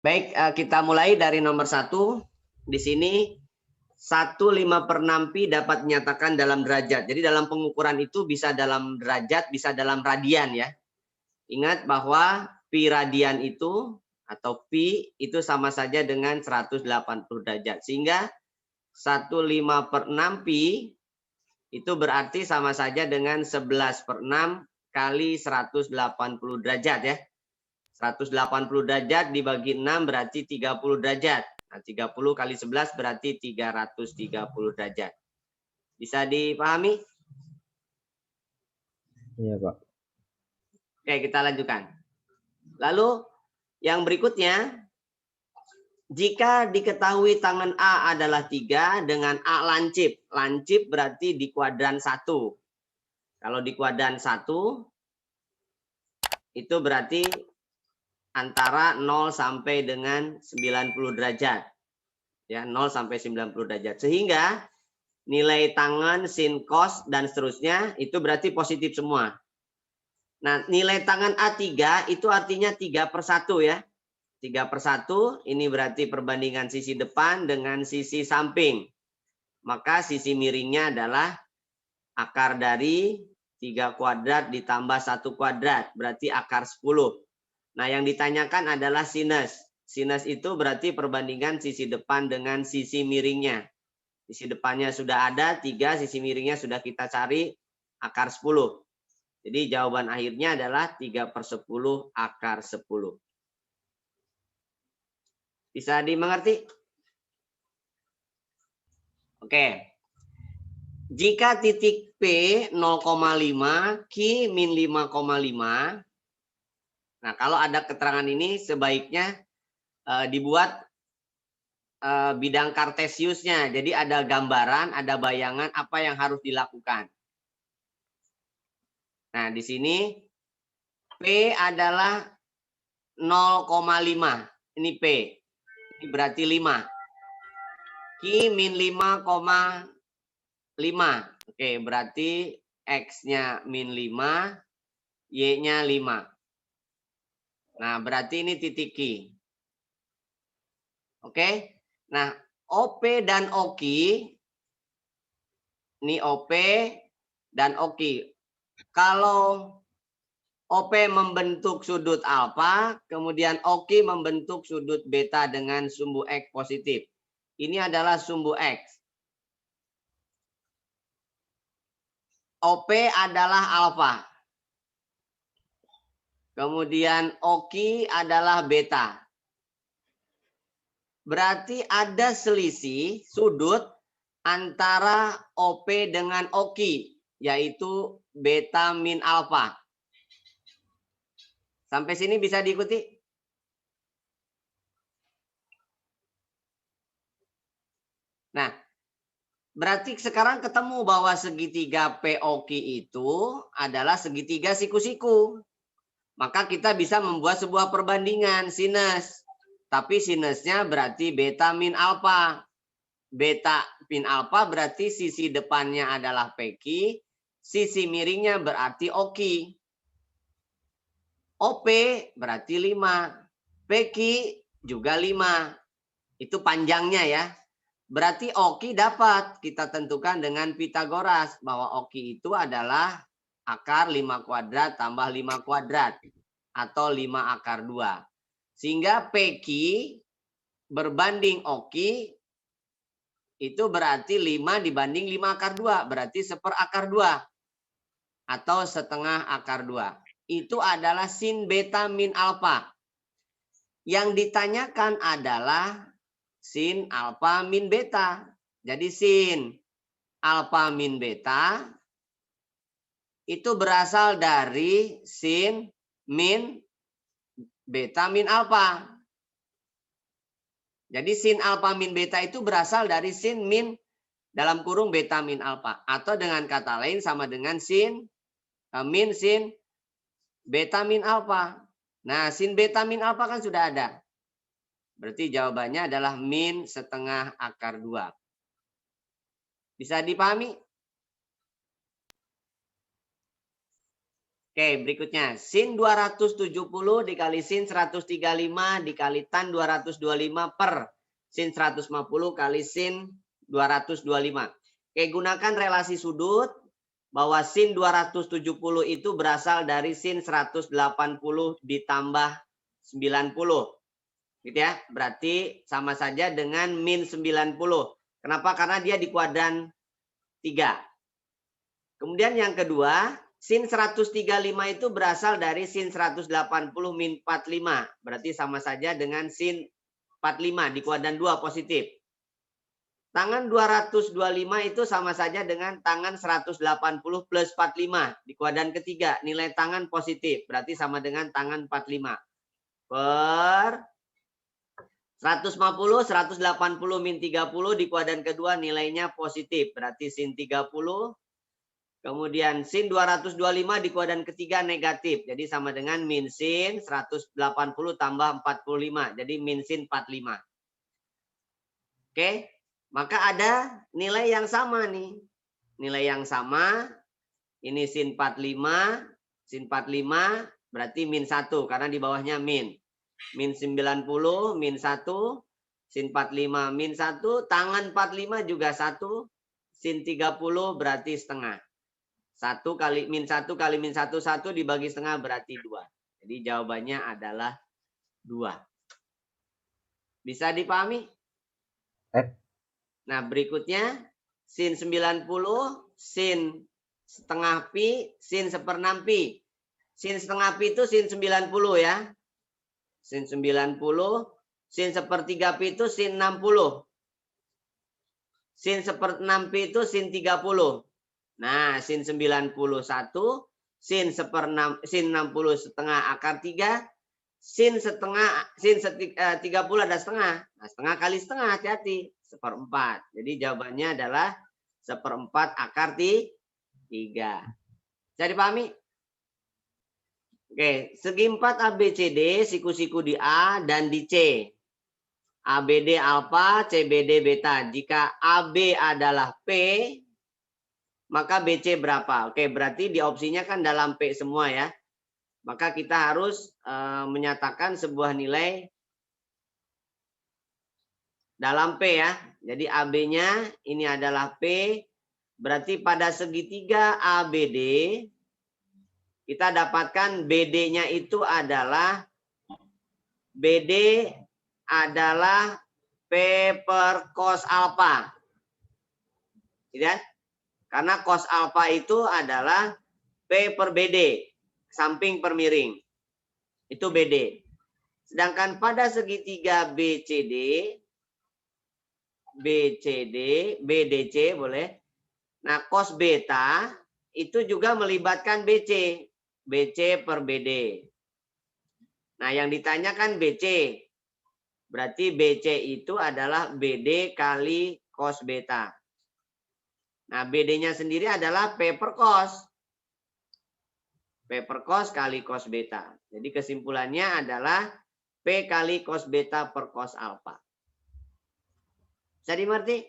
Baik, kita mulai dari nomor 1. Di sini 1/5/6 pi dapat dinyatakan dalam derajat. Jadi dalam pengukuran itu bisa dalam derajat, bisa dalam radian ya. Ingat bahwa pi radian itu atau pi itu sama saja dengan 180 derajat. Sehingga 1/5/6 pi itu berarti sama saja dengan 11/6 kali 180 derajat ya. 180 derajat dibagi 6 berarti 30 derajat. Nah, 30 kali 11 berarti 330 derajat. Bisa dipahami? Iya, Pak. Oke, kita lanjutkan. Lalu yang berikutnya, jika diketahui tangan A adalah 3 dengan A lancip. Lancip berarti di kuadran 1. Kalau di kuadran 1, itu berarti antara 0 sampai dengan 90 derajat. Ya, 0 sampai 90 derajat. Sehingga nilai tangan, sin, cos, dan seterusnya itu berarti positif semua. Nah, nilai tangan A3 itu artinya 3/1 ya. 3/1 ini berarti perbandingan sisi depan dengan sisi samping. Maka sisi miringnya adalah akar dari 3 kuadrat ditambah 1 kuadrat. Berarti akar 10. Nah, yang ditanyakan adalah sinus. Sinus itu berarti perbandingan sisi depan dengan sisi miringnya. Sisi depannya sudah ada 3, sisi miringnya sudah kita cari akar 10. Jadi jawaban akhirnya adalah 3/10 akar 10. Bisa dimengerti? Oke. Jika titik P 0,5, Q min 5,5. Nah, kalau ada keterangan ini sebaiknya dibuat bidang kartesiusnya. Jadi ada gambaran, ada bayangan apa yang harus dilakukan. Nah, di sini P adalah 0,5. Ini P. Ini berarti 5. Q min 5,5. Oke, berarti X-nya min 5, Y-nya 5. Nah, berarti ini titik Q. Oke. Nah, OP dan OQ, ini OP dan OQ. Kalau OP membentuk sudut alfa, kemudian OQ membentuk sudut beta dengan sumbu X positif. Ini adalah sumbu X. OP adalah alfa. Kemudian OQ adalah beta. Berarti ada selisih sudut antara OP dengan OQ, yaitu beta min alfa. Sampai sini bisa diikuti? Nah, berarti sekarang ketemu bahwa segitiga POQ itu adalah segitiga siku-siku. Maka kita bisa membuat sebuah perbandingan sinus. Tapi sinusnya berarti beta min alfa. Beta min alfa berarti sisi depannya adalah PQ, sisi miringnya berarti OQ. OP berarti 5. PQ juga 5. Itu panjangnya ya. Berarti OQ dapat kita tentukan dengan Pitagoras. Bahwa OQ itu adalah akar 5 kuadrat tambah 5 kuadrat. Atau 5 akar 2. Sehingga PQ berbanding OQ itu berarti 5 dibanding 5 akar 2. Berarti 1/4 akar 2. Atau setengah akar 2. Itu adalah sin beta min alfa. Yang ditanyakan adalah sin alfa min beta. Jadi sin alfa min beta itu berasal dari sin min beta min alfa. Jadi sin alfa min beta itu berasal dari sin min dalam kurung beta min alfa. Atau dengan kata lain sama dengan sin min sin beta min alfa. Nah, sin beta min alfa kan sudah ada. Berarti jawabannya adalah min setengah akar 2. Bisa dipahami? Oke, berikutnya. Sin 270 dikali sin 135 dikali tan 225 per sin 150 kali sin 225. Oke, gunakan relasi sudut bahwa sin 270 itu berasal dari sin 180 ditambah 90. Gitu ya. Berarti sama saja dengan min 90. Kenapa? Karena dia di kuadran 3. Kemudian yang kedua, sin 135 itu berasal dari sin 180 min 45. Berarti sama saja dengan sin 45 di kuadran 2 positif. Tangan 225 itu sama saja dengan tangan 180 plus 45 di kuadran ketiga. Nilai tangan positif. Berarti sama dengan tangan 45. Per 150, 180 min 30 di kuadran kedua nilainya positif. Berarti sin 30. Kemudian sin 225 di kuadran ketiga negatif. Jadi sama dengan min sin 180 tambah 45. Jadi min sin 45. Oke. Maka ada nilai yang sama nih. Nilai yang sama. Ini sin 45. Sin 45 berarti min 1. Karena di bawahnya min. Min 90 min 1. Sin 45 min 1. Tangan 45 juga 1. Sin 30 berarti setengah. 1 kali min 1 kali min 1, 1 dibagi setengah berarti 2. Jadi jawabannya adalah 2. Bisa dipahami? Nah berikutnya sin 90, sin setengah pi, sin seperenam pi. Sin setengah pi itu sin 90 ya. Sin 90, sin sepertiga pi itu sin 60. Sin seperenam pi itu sin 30. Nah, sin 91, sin 60 setengah akar 3, sin 30 ada setengah. Nah, setengah kali setengah, hati-hati. 1/4. Jadi jawabannya adalah 1/4 akar 3. Bisa dipahami? Oke, segi 4 ABCD, siku-siku di A dan di C. ABD alfa, CBD beta. Jika AB adalah P, maka BC berapa? Oke, berarti di opsinya kan dalam P semua ya. Maka kita harus menyatakan sebuah nilai dalam P ya. Jadi AB-nya ini adalah P. Berarti pada segitiga ABD, kita dapatkan BD-nya itu adalah BD adalah P per cos alfa. Tidak? Karena cos alfa itu adalah P per BD, samping per miring. Itu BD. Sedangkan pada segitiga BCD, BDC boleh. Nah, cos beta itu juga melibatkan BC. BC per BD. Nah, yang ditanyakan BC. Berarti BC itu adalah BD kali cos beta. Nah, BD-nya sendiri adalah P per cos. P per cos kali cos beta. Jadi kesimpulannya adalah P kali cos beta per cos alfa. Bisa dimengerti?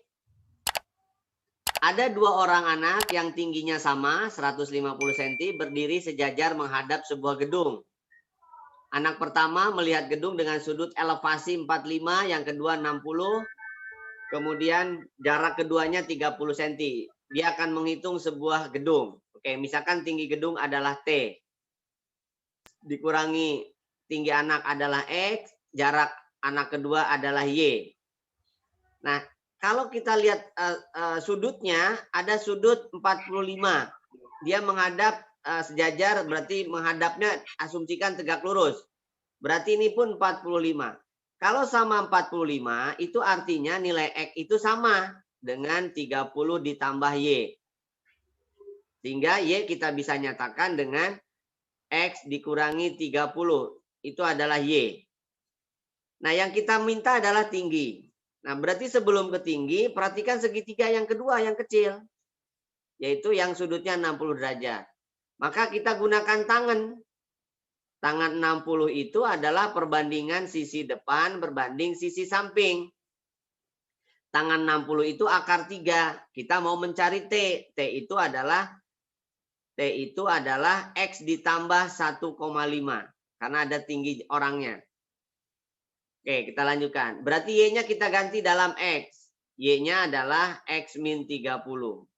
Ada 2 orang anak yang tingginya sama, 150 cm, berdiri sejajar menghadap sebuah gedung. Anak pertama melihat gedung dengan sudut elevasi 45, yang kedua 60, kemudian jarak keduanya 30 cm. Dia akan menghitung sebuah gedung. Oke, misalkan tinggi gedung adalah T. Dikurangi tinggi anak adalah X, jarak anak kedua adalah Y. Nah, kalau kita lihat sudutnya, ada sudut 45. Dia menghadap sejajar, berarti menghadapnya asumsikan tegak lurus. Berarti ini pun 45. Kalau sama 45, itu artinya nilai X itu sama dengan 30 ditambah Y. Sehingga Y kita bisa nyatakan dengan X dikurangi 30. Itu adalah Y. Nah, yang kita minta adalah tinggi. Nah, berarti sebelum ke tinggi, perhatikan segitiga yang kedua, yang kecil. Yaitu yang sudutnya 60 derajat. Maka kita gunakan tangan. Tangan 60 itu adalah perbandingan sisi depan berbanding sisi samping. Tangan 60 itu akar 3. Kita mau mencari T. T itu adalah T itu adalah X ditambah 1,5. Karena ada tinggi orangnya. Oke, kita lanjutkan. Berarti Y-nya kita ganti dalam X. Y-nya adalah X min 30.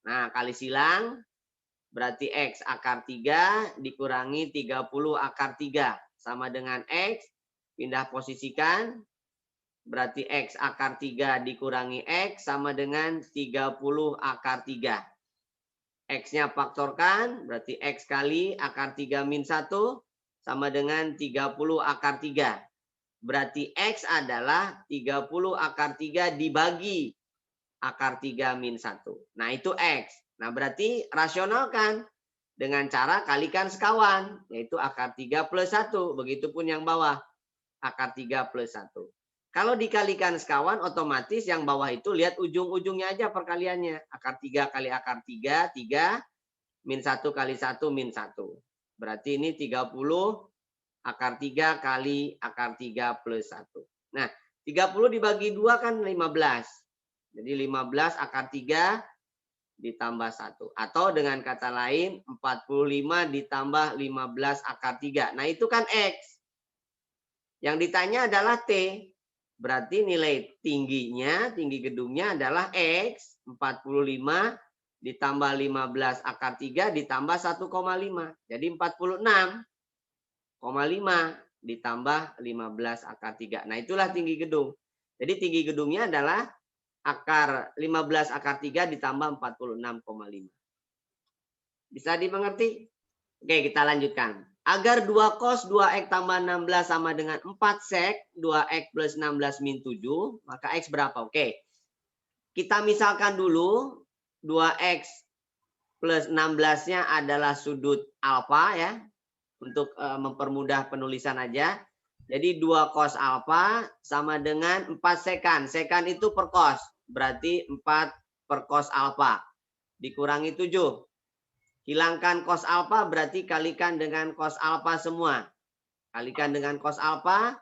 Nah, kali silang. Berarti X akar 3 dikurangi 30 akar 3. Sama dengan X. Pindah posisikan. Berarti X akar 3 dikurangi X sama dengan 30 akar 3. X-nya faktorkan, berarti X kali akar 3 min 1 sama dengan 30 akar 3. Berarti X adalah 30 akar 3 dibagi akar 3 min 1. Nah itu X. Nah berarti rasionalkan dengan cara kalikan sekawan. Yaitu akar 3 plus 1. Begitupun yang bawah. Akar 3 plus 1. Kalau dikalikan sekawan, otomatis yang bawah itu lihat ujung-ujungnya aja perkaliannya. Akar 3 kali akar 3, 3. Min 1 kali 1, min 1. Berarti ini 30 akar 3 kali akar 3 plus 1. Nah, 30 dibagi 2 kan 15. Jadi 15 akar 3 ditambah 1. Atau dengan kata lain, 45 ditambah 15 akar 3. Nah, itu kan X. Yang ditanya adalah T. Berarti nilai tingginya, tinggi gedungnya adalah X. 45 ditambah 15 akar 3 ditambah 1,5. Jadi 46,5 ditambah 15 akar 3. Nah itulah tinggi gedung. Jadi tinggi gedungnya adalah akar 15 akar 3 ditambah 46,5. Bisa dimengerti? Oke, kita lanjutkan. Agar 2 cos 2x tambah 16 sama dengan 4 sek 2x plus 16 min 7, maka x berapa? Oke. Kita misalkan dulu 2x plus 16-nya adalah sudut alfa ya. Untuk mempermudah penulisan aja. Jadi 2 cos alfa sama dengan 4 sekan. Sekan itu per cos. Berarti 4 per cos alfa. Dikurangi 7. Hilangkan cos alfa berarti kalikan dengan cos alfa semua. Kalikan dengan cos alfa.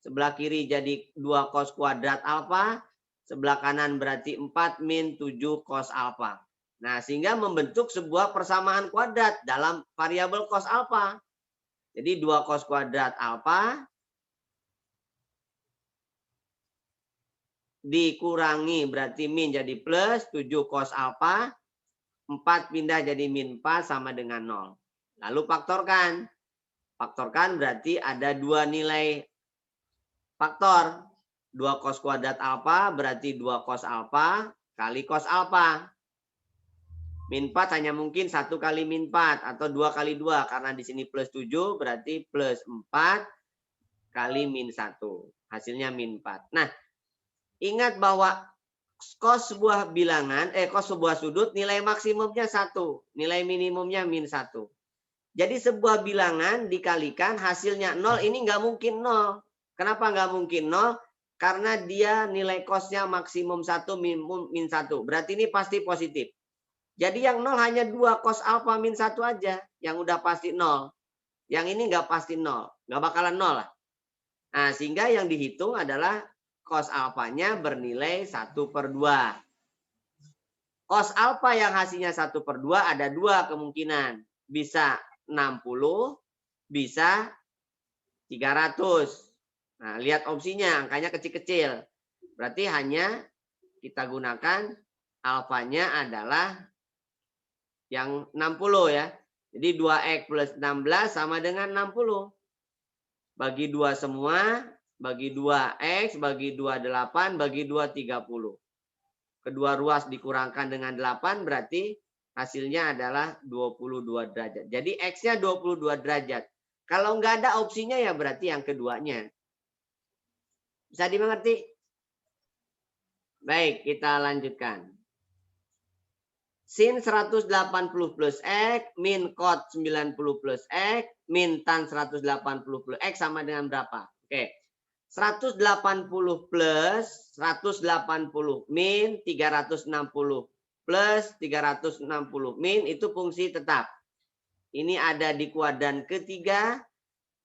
Sebelah kiri jadi 2 cos kuadrat alfa. Sebelah kanan berarti 4 min 7 cos alfa. Nah, sehingga membentuk sebuah persamaan kuadrat dalam variabel cos alfa. Jadi 2 cos kuadrat alfa dikurangi berarti min jadi plus 7 cos alfa. 4 pindah jadi min 4 sama dengan 0. Lalu faktorkan. Faktorkan berarti ada 2 nilai faktor. 2 cos kuadrat alfa berarti 2 cos alfa kali cos alfa. Min 4 hanya mungkin 1 kali min 4 atau 2 kali 2. Karena di sini plus 7 berarti plus 4 kali min 1. Hasilnya min 4. Nah, ingat bahwa cos sebuah bilangan, cos sebuah sudut nilai maksimumnya 1. Nilai minimumnya min 1. Jadi sebuah bilangan dikalikan hasilnya 0 ini nggak mungkin 0. Kenapa nggak mungkin 0? Karena dia nilai cosnya maksimum 1 min 1. Berarti ini pasti positif. Jadi yang 0 hanya 2 cos alfa min 1 aja. Yang udah pasti 0. Yang ini nggak pasti 0. Nggak bakalan 0 lah. Nah, sehingga yang dihitung adalah cos alfanya bernilai 1/2. Cos alfa yang hasilnya 1/2 ada 2 kemungkinan. Bisa 60, bisa 300. Nah, lihat opsinya, angkanya kecil-kecil. Berarti hanya kita gunakan alfanya adalah yang 60 ya. Jadi 2x plus 16 sama dengan 60. Bagi 2 semua, bagi 2x, bagi 2 8, bagi 2 30. Kedua ruas dikurangkan dengan 8 berarti hasilnya adalah 22 derajat. Jadi x-nya 22 derajat. Kalau nggak ada opsinya ya berarti yang keduanya. Bisa dimengerti? Baik, kita lanjutkan. Sin 180 plus X, min cot 90 plus X, min tan 180 plus X sama dengan berapa? Oke. 180 plus 180 min 360 plus 360 min itu fungsi tetap. Ini ada di kuadran ketiga,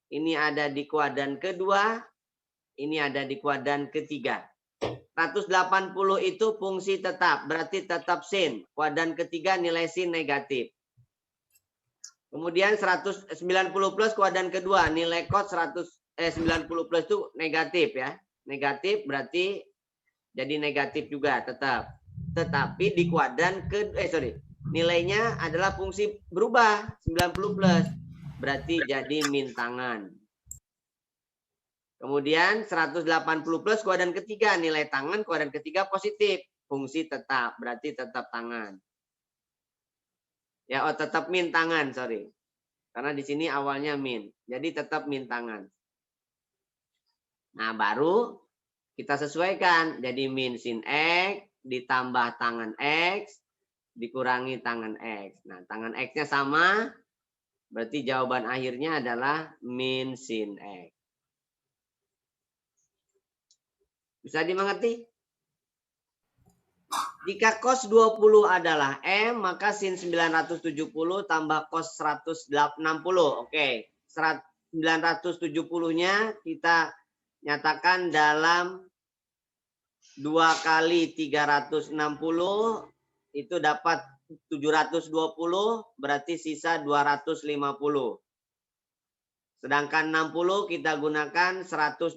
ini ada di kuadran kedua, ini ada di kuadran ketiga. 180 itu fungsi tetap, berarti tetap sin. Kuadran ketiga nilai sin negatif. Kemudian 190 plus kuadran kedua, nilai cos 90 plus itu negatif ya. Negatif berarti jadi negatif juga tetap. Tetapi di kuadran ke nilainya adalah fungsi berubah 90 plus. Berarti jadi min tangan. Kemudian 180 plus kuadran ketiga, nilai tangan kuadran ketiga positif, fungsi tetap, berarti tetap tangan. Ya, oh tetap min tangan, sorry. Karena di sini awalnya min, jadi tetap min tangan. Nah, baru kita sesuaikan, jadi min sin X ditambah tangan X dikurangi tangan X. Nah, tangan X-nya sama, berarti jawaban akhirnya adalah min sin X. Bisa dimengerti? Jika cos 20 adalah M, maka sin 970 tambah cos 160. Oke, 970-nya kita nyatakan dalam 2 kali 360, itu dapat 720, berarti sisa 250. Sedangkan 60 kita gunakan 180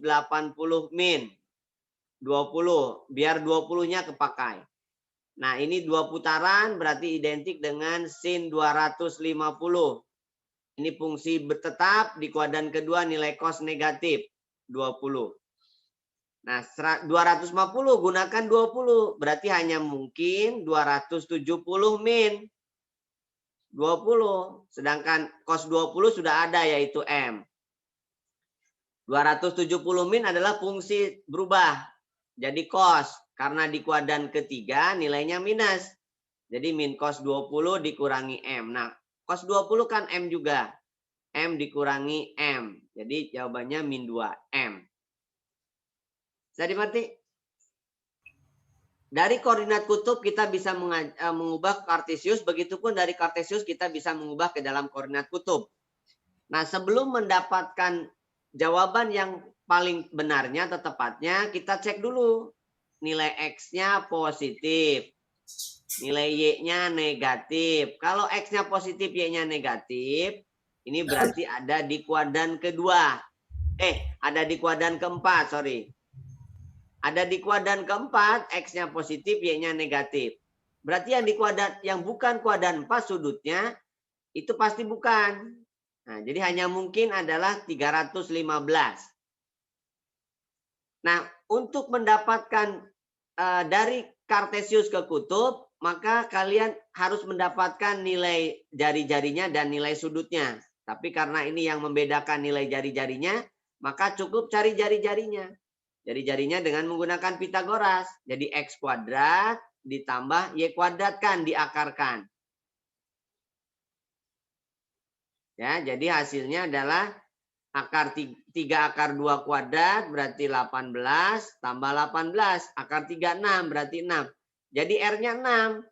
min 20, biar 20-nya kepakai. Nah, ini 2 putaran berarti identik dengan sin 250. Ini fungsi tetap di kuadran kedua, nilai cos negatif 20. Nah, 250 gunakan 20, berarti hanya mungkin 270 min 20. Sedangkan cos 20 sudah ada yaitu M. 270 min adalah fungsi berubah. Jadi cos, karena di kuadran ketiga nilainya minus. Jadi min cos 20 dikurangi M. Nah, cos 20 kan M juga. M dikurangi M. Jadi jawabannya min 2M. Bisa dimengerti? Dari koordinat kutub kita bisa mengubah kartesius. Begitupun dari kartesius kita bisa mengubah ke dalam koordinat kutub. Nah, sebelum mendapatkan jawaban yang paling benarnya atau tepatnya, kita cek dulu. Nilai X-nya positif. Nilai Y-nya negatif. Kalau X-nya positif, Y-nya negatif, ini berarti ada di kuadran kedua. Ada di kuadran keempat, sorry. Ada di kuadran keempat, X-nya positif, Y-nya negatif. Berarti yang di kuadran yang bukan kuadran 4 sudutnya, itu pasti bukan. Nah, jadi hanya mungkin adalah 315. Nah, untuk mendapatkan dari kartesius ke kutub, maka kalian harus mendapatkan nilai jari-jarinya dan nilai sudutnya. Tapi karena ini yang membedakan nilai jari-jarinya, maka cukup cari jari-jarinya. Jari-jarinya dengan menggunakan Pitagoras. Jadi X kuadrat ditambah Y kuadrat kan diakarkan. Ya, jadi hasilnya adalah akar 3 akar 2 kuadrat berarti 18 tambah 18. Akar 3 6 berarti 6. Jadi R-nya 6.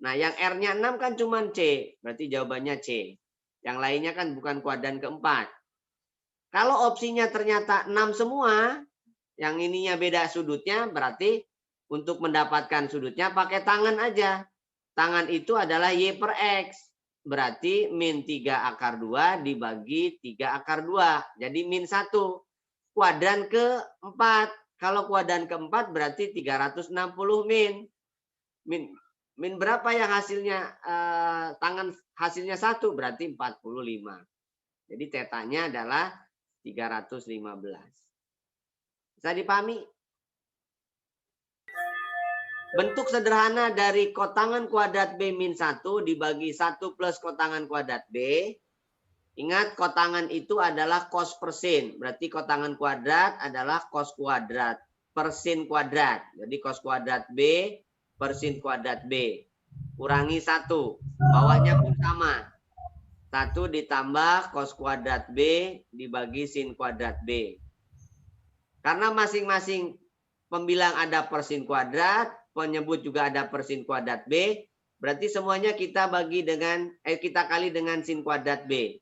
Nah, yang R-nya 6 kan cuma C. Berarti jawabannya C. Yang lainnya kan bukan kuadran keempat. Kalau opsinya ternyata 6 semua, yang ininya beda sudutnya, berarti untuk mendapatkan sudutnya pakai tangan aja. Tangan itu adalah Y per X. Berarti min 3 akar 2 dibagi 3 akar 2. Jadi min 1. Kuadran keempat. Kalau kuadran keempat berarti 360 min. Min berapa yang hasilnya tangan hasilnya 1? Berarti 45. Jadi tetanya adalah 315. Bisa dipahami? Bentuk sederhana dari kotangan kuadrat B min 1 dibagi 1 plus kotangan kuadrat B. Ingat, kotangan itu adalah cos per sin. Berarti kotangan kuadrat adalah cos kuadrat per sin kuadrat. Jadi cos kuadrat B per sin kuadrat B. Kurangi 1. Bawahnya pun sama. 1 ditambah cos kuadrat B dibagi sin kuadrat B. Karena masing-masing pembilang ada per sin kuadrat, penyebut juga ada per sin kuadrat B, berarti semuanya kita bagi dengan kita kali dengan sin kuadrat B.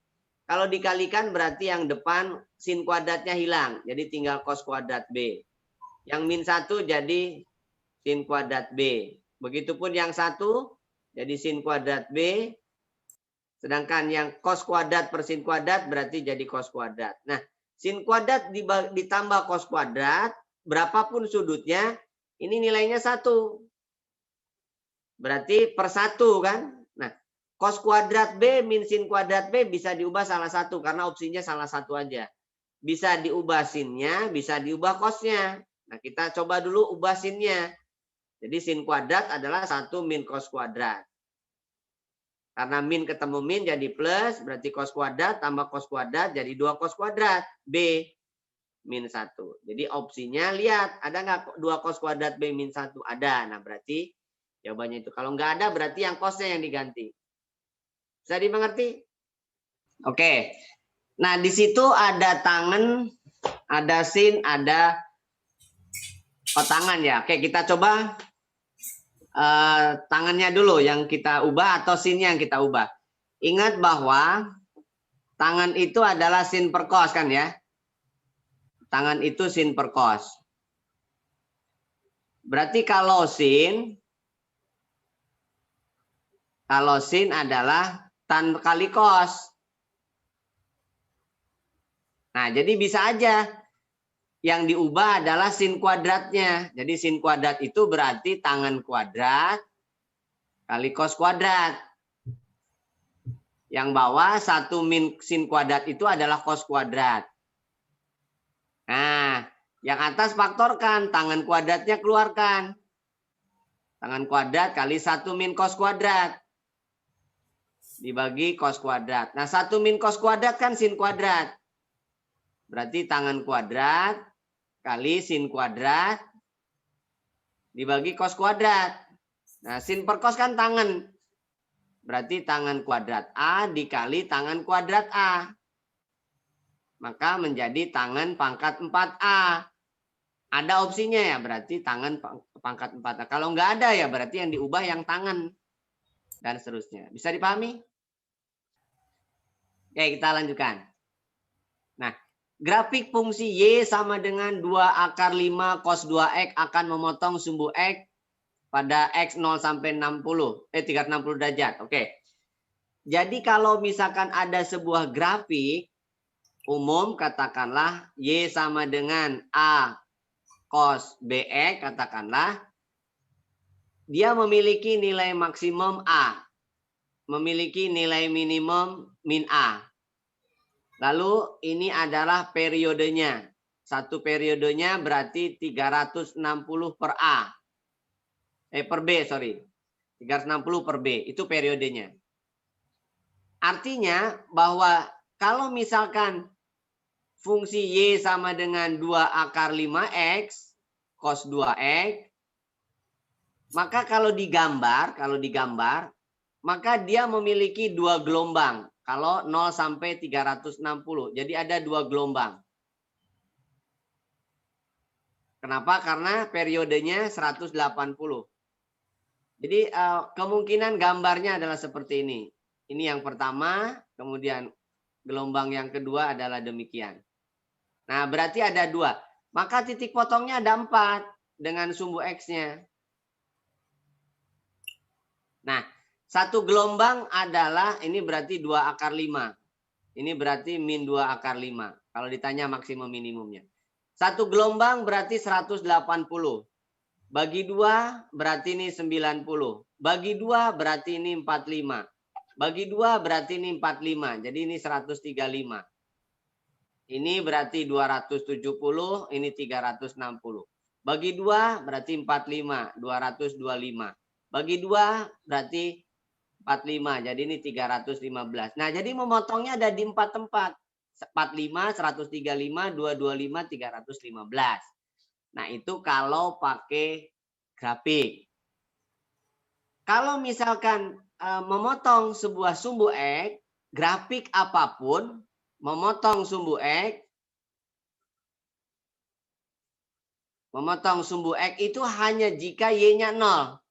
Kalau dikalikan berarti yang depan sin kuadratnya hilang, jadi tinggal cos kuadrat B. Yang min 1 jadi sin kuadrat B. Begitupun yang 1 jadi sin kuadrat B Sedangkan yang cos kuadrat per sin kuadrat berarti jadi cos kuadrat. Nah, sin kuadrat ditambah cos kuadrat, berapapun sudutnya, ini nilainya 1. Berarti per 1 kan? Nah, cos kuadrat B min sin kuadrat B bisa diubah salah satu karena opsinya salah satu aja. Bisa diubah sinnya, bisa diubah cosnya. Nah, kita coba dulu ubah sinnya. Jadi sin kuadrat adalah 1 min cos kuadrat. Karena min ketemu min jadi plus, berarti cos kuadrat tambah cos kuadrat jadi 2 cos kuadrat. B min 1. Jadi opsinya lihat, ada nggak 2 cos kuadrat B min 1? Ada. Nah, berarti jawabannya itu. Kalau nggak ada, berarti yang cosnya yang diganti. Bisa dimengerti? Oke. Nah, di situ ada tangan, ada sin, ada tangan ya. Oke, kita coba tangannya dulu yang kita ubah atau sinnya yang kita ubah. Ingat bahwa tangan itu adalah sin per cos kan ya. Tangan itu sin per cos. Berarti kalau sin adalah tan kali cos. Nah, jadi bisa aja yang diubah adalah sin kuadratnya. Jadi sin kuadrat itu berarti tangan kuadrat kali cos kuadrat. Yang bawah 1 min sin kuadrat itu adalah cos kuadrat. Nah, yang atas faktorkan, tangan kuadratnya keluarkan. Tangan kuadrat kali 1 min cos kuadrat. Dibagi cos kuadrat. Nah, 1 min cos kuadrat kan sin kuadrat. Berarti tangan kuadrat kali sin kuadrat dibagi cos kuadrat. Nah, sin per cos kan tangan. Berarti tangan kuadrat A dikali tangan kuadrat A. Maka menjadi tangan pangkat 4A. Ada opsinya ya, berarti tangan pangkat 4A. Kalau nggak ada ya berarti yang diubah yang tangan. Dan seterusnya. Bisa dipahami? Oke, kita lanjutkan. Nah, grafik fungsi Y sama dengan 2 akar 5 cos 2X akan memotong sumbu X pada X 0 sampai 360 derajat. Oke. Jadi kalau misalkan ada sebuah grafik umum, katakanlah Y sama dengan A cos BX, katakanlah. Dia memiliki nilai maksimum A. Memiliki nilai minimum min A. Lalu ini adalah periodenya. Satu periodenya berarti 360 per A. Per B, sorry. 360 per B. Itu periodenya. Artinya bahwa kalau misalkan fungsi Y sama dengan 2 akar 5X cos 2X, maka kalau digambar, maka dia memiliki 2 gelombang. Kalau 0 sampai 360. Jadi ada 2 gelombang. Kenapa? Karena periodenya 180. Jadi kemungkinan gambarnya adalah seperti ini. Ini yang pertama, kemudian gelombang yang kedua adalah demikian. Nah, berarti ada 2. Maka titik potongnya ada 4 dengan sumbu X-nya. Nah, satu gelombang adalah, ini berarti 2 akar 5. Ini berarti min 2 akar 5. Kalau ditanya maksimum minimumnya. Satu gelombang berarti 180. Bagi 2 berarti ini 90. Bagi 2 berarti ini 45. Bagi 2 berarti ini 45. Jadi ini 135. Ini berarti 270. Ini 360. Bagi 2 berarti 45. 225. Bagi 2 berarti 45. Jadi ini 315. Nah, jadi memotongnya ada di 4 tempat. 45, 135, 225, 315. Nah, itu kalau pakai grafik. Kalau misalkan memotong sebuah sumbu X, grafik apapun, memotong sumbu X, itu hanya jika Y-nya 0.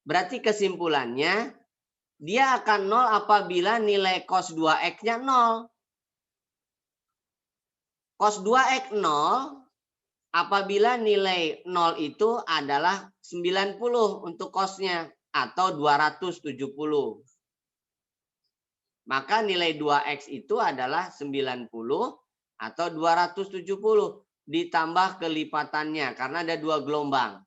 Berarti kesimpulannya, dia akan 0 apabila nilai cos 2X-nya 0. Cos 2X 0 apabila nilai 0 itu adalah 90 untuk cosnya atau 270. Maka nilai 2X itu adalah 90 atau 270 ditambah kelipatannya karena ada 2 gelombang.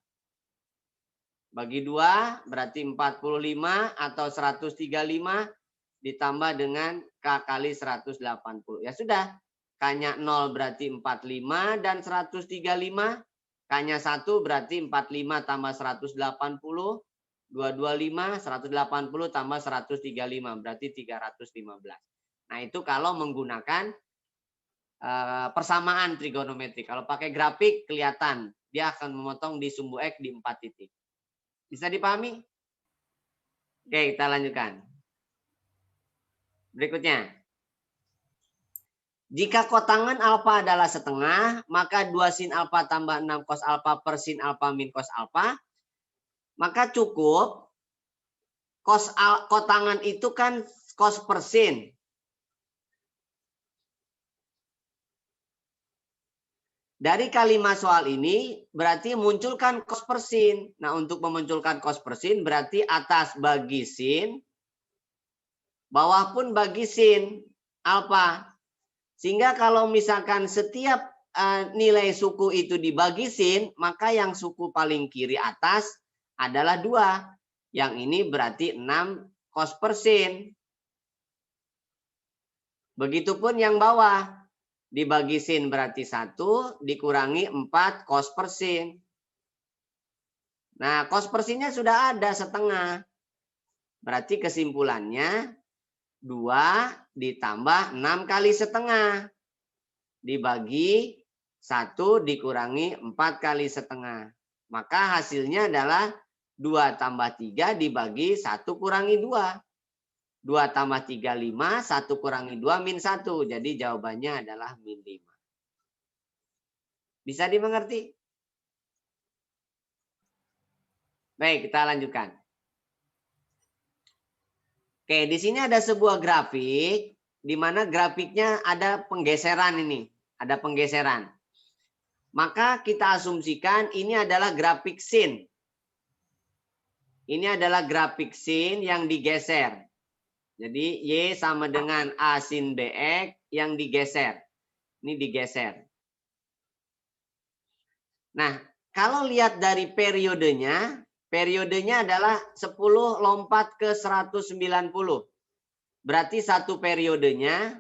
Bagi 2 berarti 45 atau 135 ditambah dengan K kali 180. Ya sudah, K-nya 0 berarti 45 dan 135. K-nya 1 berarti 45 tambah 180. 225, 180 tambah 135 berarti 315. Nah itu kalau menggunakan persamaan trigonometri. Kalau pakai grafik kelihatan dia akan memotong di sumbu X di 4 titik. Bisa dipahami? Oke, kita lanjutkan. Berikutnya. Jika kotangan alfa adalah setengah, maka 2 sin alfa tambah 6 cos alfa per sin alfa min cos alfa, maka cukup kotangan itu kan cos per sin. Dari kalimat soal ini berarti munculkan cos per sin. Nah, untuk memunculkan cos per sin berarti atas bagi sin, bawah pun bagi sin alfa. Sehingga kalau misalkan setiap nilai suku itu dibagi sin, maka yang suku paling kiri atas adalah 2. Yang ini berarti 6 cos per sin. Begitupun yang bawah. Dibagi sin berarti 1, dikurangi 4 cos per sin. Nah, cos per sinnya sudah ada setengah. Berarti kesimpulannya 2 ditambah 6 kali setengah. Dibagi 1 dikurangi 4 kali setengah. Maka hasilnya adalah 2 tambah 3 dibagi 1 kurangi 2. 2 tambah 3, 5. 1 kurangi 2, min 1. Jadi jawabannya adalah min 5. Bisa dimengerti? Baik, kita lanjutkan. Oke, di sini ada sebuah grafik, di mana grafiknya ada penggeseran ini. Ada penggeseran. Maka kita asumsikan ini adalah grafik sin. Ini adalah grafik sin yang digeser. Jadi Y sama dengan A sin BX yang digeser. Ini digeser. Nah, kalau lihat dari periodenya adalah 10 lompat ke 190. Berarti satu periodenya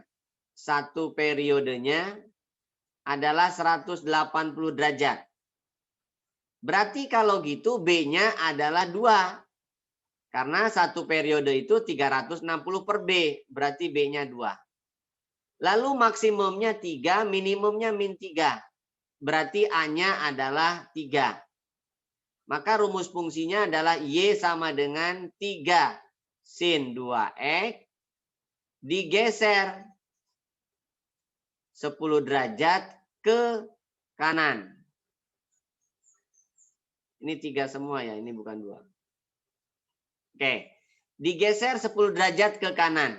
adalah 180 derajat. Berarti kalau gitu B-nya adalah 2. Karena satu periode itu 360 per B. Berarti B-nya 2. Lalu maksimumnya 3, minimumnya min 3. Berarti A-nya adalah 3. Maka rumus fungsinya adalah Y sama dengan 3 sin 2X digeser 10 derajat ke kanan. Ini 3 semua ya, ini bukan 2. Oke, digeser 10 derajat ke kanan.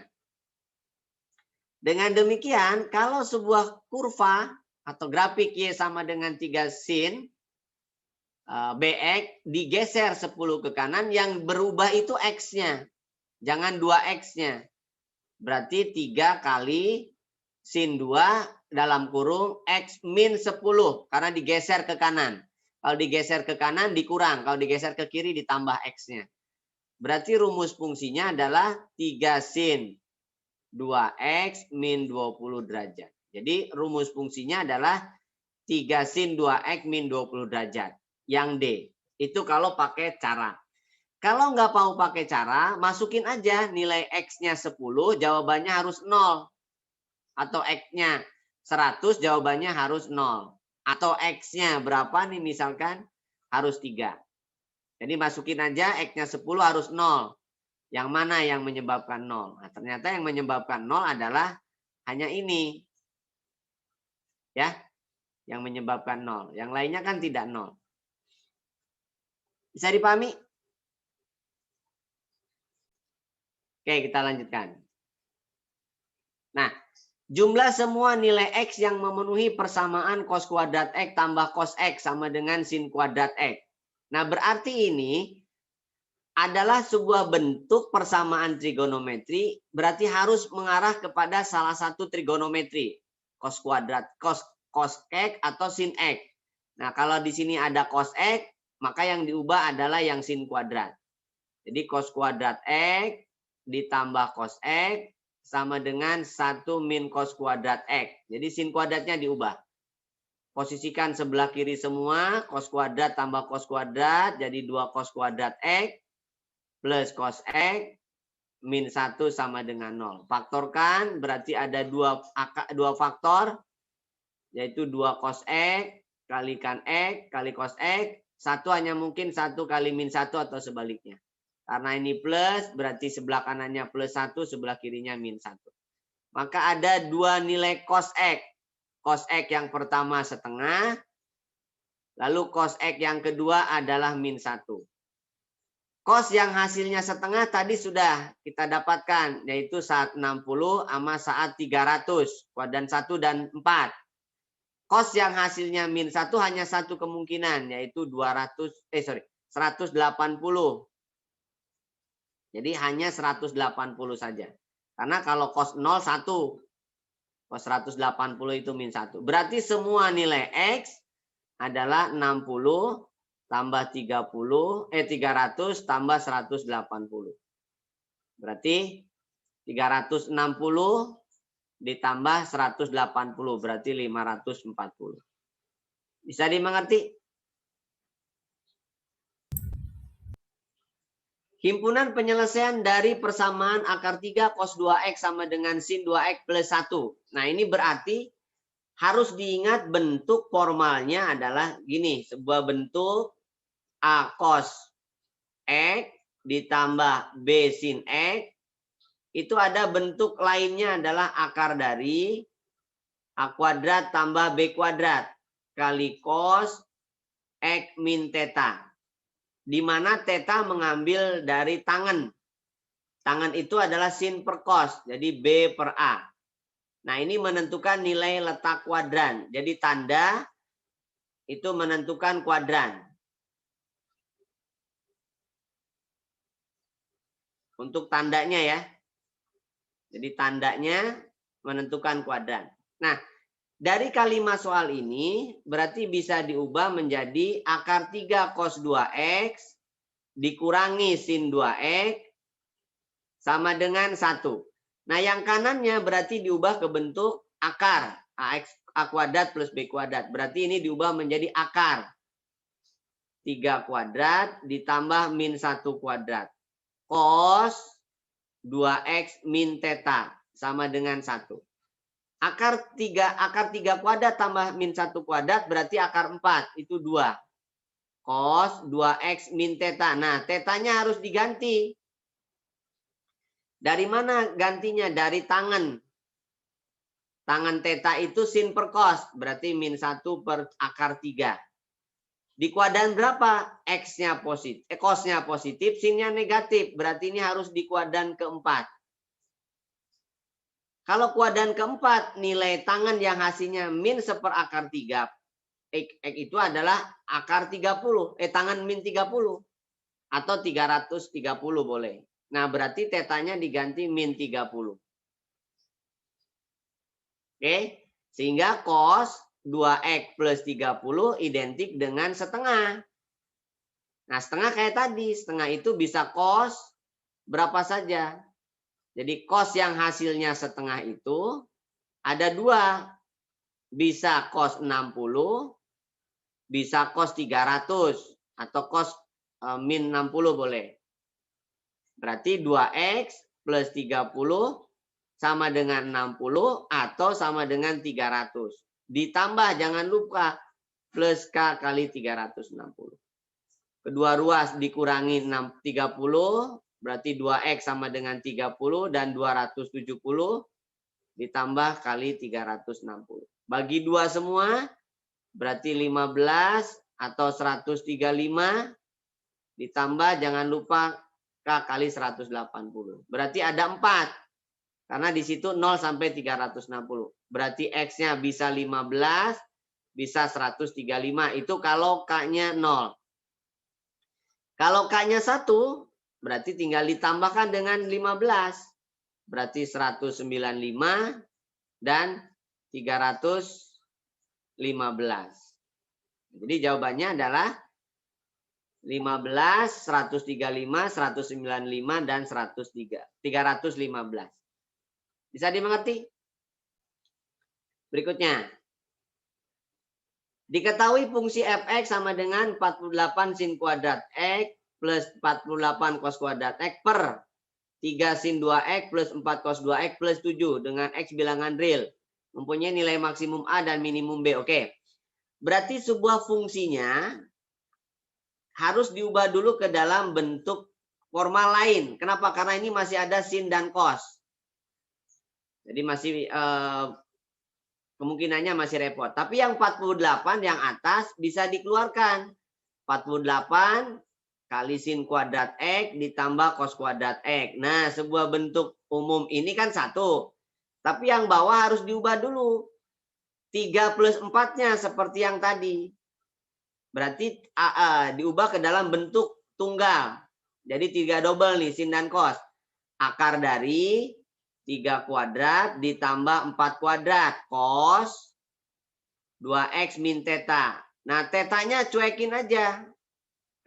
Dengan demikian, kalau sebuah kurva atau grafik Y sama dengan 3 sin BX digeser 10 ke kanan, yang berubah itu X-nya. Jangan 2X-nya. Berarti 3 kali sin 2 dalam kurung X min 10. Karena digeser ke kanan. Kalau digeser ke kanan dikurang. Kalau digeser ke kiri ditambah X-nya. Berarti rumus fungsinya adalah 3 sin 2X min 20 derajat. Jadi rumus fungsinya adalah 3 sin 2X min 20 derajat. Yang D. Itu kalau pakai cara. Kalau nggak mau pakai cara, masukin aja nilai X-nya 10, jawabannya harus 0. Atau X-nya 100, jawabannya harus 0. Atau X-nya berapa nih misalkan? Harus 3. Jadi masukin aja X-nya 10 harus 0. Yang mana yang menyebabkan 0? Nah, ternyata yang menyebabkan 0 adalah hanya ini. Ya, yang menyebabkan 0. Yang lainnya kan tidak 0. Bisa dipahami? Oke, kita lanjutkan. Nah, jumlah semua nilai X yang memenuhi persamaan cos kuadrat X tambah cos X sama dengan sin kuadrat X. Nah, berarti ini adalah sebuah bentuk persamaan trigonometri, berarti harus mengarah kepada salah satu trigonometri, cos kuadrat, cos x atau sin x. Nah, kalau di sini ada cos x, maka yang diubah adalah yang sin kuadrat. Jadi cos kuadrat x ditambah cos x sama dengan 1 min cos kuadrat x. Jadi sin kuadratnya diubah. Posisikan sebelah kiri semua, cos kuadrat tambah cos kuadrat, jadi 2 cos kuadrat x plus cos x min 1 sama dengan 0. Faktorkan berarti ada dua faktor, yaitu 2 cos x kalikan x kali cos x. Satu hanya mungkin 1 kali min 1 atau sebaliknya. Karena ini plus, berarti sebelah kanannya plus 1, sebelah kirinya min 1. Maka ada dua nilai cos x. Cos x yang pertama setengah, lalu cos x yang kedua adalah min 1. Cos yang hasilnya setengah tadi sudah kita dapatkan, yaitu saat 60 sama saat 300, kuadran 1 dan 4. Cos yang hasilnya min 1 hanya satu kemungkinan, yaitu 180. Jadi hanya 180 saja. Karena kalau cos 0, 1. Cos 180 itu min 1. Berarti semua nilai X adalah 60 tambah 300 tambah 180. Berarti 360 ditambah 180 berarti 540. Bisa dimengerti? Himpunan penyelesaian dari persamaan akar 3 cos 2x sama dengan sin 2x plus 1. Nah, ini berarti harus diingat bentuk formalnya adalah gini, sebuah bentuk A cos X ditambah B sin X, itu ada bentuk lainnya adalah akar dari A kuadrat tambah B kuadrat kali cos X min theta. Di mana theta mengambil dari tangen. Tangen itu adalah sin per cos, jadi B per A. Nah, ini menentukan nilai letak kuadran. Jadi tanda itu menentukan kuadran. Untuk tandanya ya. Jadi tandanya menentukan kuadran. Nah, dari kalimat soal ini berarti bisa diubah menjadi akar 3 cos 2x dikurangi sin 2x sama dengan 1. Nah, yang kanannya berarti diubah ke bentuk akar. A kuadrat plus B kuadrat. Berarti ini diubah menjadi akar. 3 kuadrat ditambah min 1 kuadrat. Cos 2x min theta sama dengan 1. Akar 3 kuadrat tambah min 1 kuadrat berarti akar 4. Itu 2. Cos 2x min theta. Nah, tetanya harus diganti. Dari mana gantinya? Dari tangen. Tangen theta itu sin per cos. Berarti min 1 per akar 3. Di kuadran berapa? X-nya positif. Cos-nya positif, sin-nya negatif. Berarti ini harus di kuadran keempat. Kalau kuadran keempat, nilai tangen yang hasilnya min 1 akar 3. X itu adalah akar 30. Tangen min 30. Atau 330 boleh. Nah, berarti tetanya diganti min 30. Oke. Sehingga cos 2x plus 30 identik dengan setengah. Nah, setengah kayak tadi. Setengah itu bisa cos berapa saja. Jadi cos yang hasilnya setengah itu ada 2. Bisa cos 60, bisa cos 300, atau cos min 60 boleh. Berarti 2x plus 30 sama dengan 60 atau sama dengan 300. Ditambah, jangan lupa, plus K kali 360. Kedua ruas dikurangi 30, berarti 2X sama dengan 30 dan 270 ditambah kali 360. Bagi 2 semua, berarti 15 atau 135 ditambah, jangan lupa, K kali 180. Berarti ada 4. Karena di situ 0 sampai 360. Berarti X-nya bisa 15, bisa 135. Itu kalau K-nya 0. Kalau K-nya 1, Berarti tinggal ditambahkan dengan 15. Berarti 195 dan 315. Jadi jawabannya adalah 15, 135, 195, dan 315. Bisa dimengerti? Berikutnya. Diketahui fungsi fx sama dengan 48 sin kuadrat x plus 48 cos kuadrat x per 3 sin 2x plus 4 cos 2x plus 7 dengan x bilangan real. Mempunyai nilai maksimum A dan minimum B. Oke. Berarti sebuah fungsinya harus diubah dulu ke dalam bentuk formal lain. Kenapa? Karena ini masih ada sin dan cos. Jadi masih kemungkinannya masih repot. Tapi yang 48 yang atas bisa dikeluarkan. 48 kali sin kuadrat X ditambah cos kuadrat X. Nah, sebuah bentuk umum ini kan satu. Tapi yang bawah harus diubah dulu. 3 plus 4-nya seperti yang tadi. Berarti diubah ke dalam bentuk tunggal. Jadi 3 double nih sin dan cos. Akar dari 3 kuadrat ditambah 4 kuadrat. Cos 2x min theta. Nah, tetanya cuekin aja.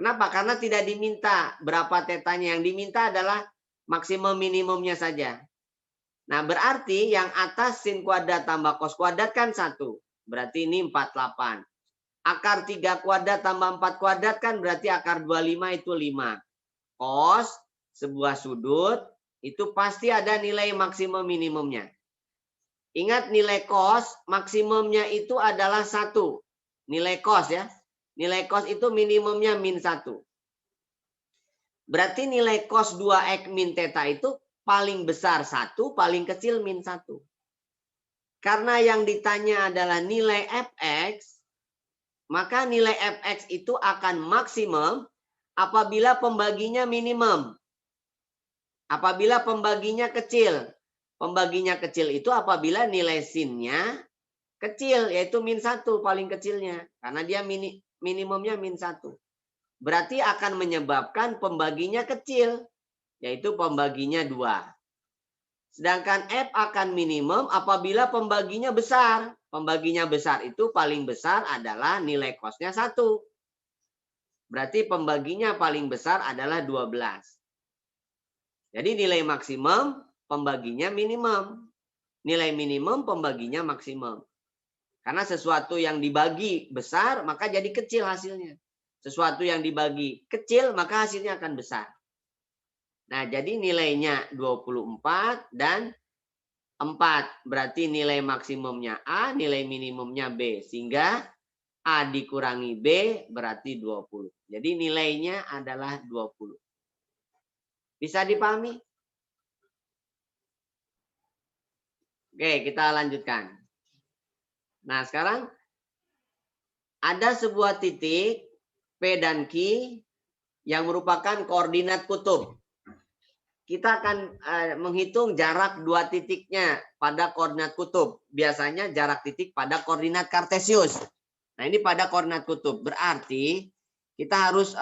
Kenapa? Karena tidak diminta berapa tetanya. Yang diminta adalah maksimum minimumnya saja. Nah, berarti yang atas sin kuadrat tambah cos kuadrat kan 1. Berarti ini 48. Akar 3 kuadrat tambah 4 kuadrat kan berarti akar 25 itu 5. Cos sebuah sudut itu pasti ada nilai maksimum minimumnya. Ingat nilai cos maksimumnya itu adalah 1. Nilai cos ya. Nilai cos itu minimumnya min 1. Berarti nilai cos 2x min theta itu paling besar 1, paling kecil min 1. Karena yang ditanya adalah nilai fx, maka nilai fx itu akan maksimum apabila pembaginya minimum. Apabila pembaginya kecil. Pembaginya kecil itu apabila nilai sinnya kecil, yaitu min 1 paling kecilnya. Karena dia minimumnya min 1. Berarti akan menyebabkan pembaginya kecil, yaitu pembaginya 2. Sedangkan f akan minimum apabila pembaginya besar. Pembaginya besar itu paling besar adalah nilai cosnya 1. Berarti pembaginya paling besar adalah 12. Jadi nilai maksimum pembaginya minimum. Nilai minimum pembaginya maksimum. Karena sesuatu yang dibagi besar maka jadi kecil hasilnya. Sesuatu yang dibagi kecil maka hasilnya akan besar. Nah, jadi nilainya 24 dan 4. Berarti nilai maksimumnya A, nilai minimumnya B. Sehingga A dikurangi B berarti 20. Jadi nilainya adalah 20. Bisa dipahami? Oke, kita lanjutkan. Nah, sekarang ada sebuah titik P dan Q yang merupakan koordinat kutub. Kita akan menghitung jarak dua titiknya pada koordinat kutub. Biasanya jarak titik pada koordinat kartesius. Nah, ini pada koordinat kutub. Berarti kita harus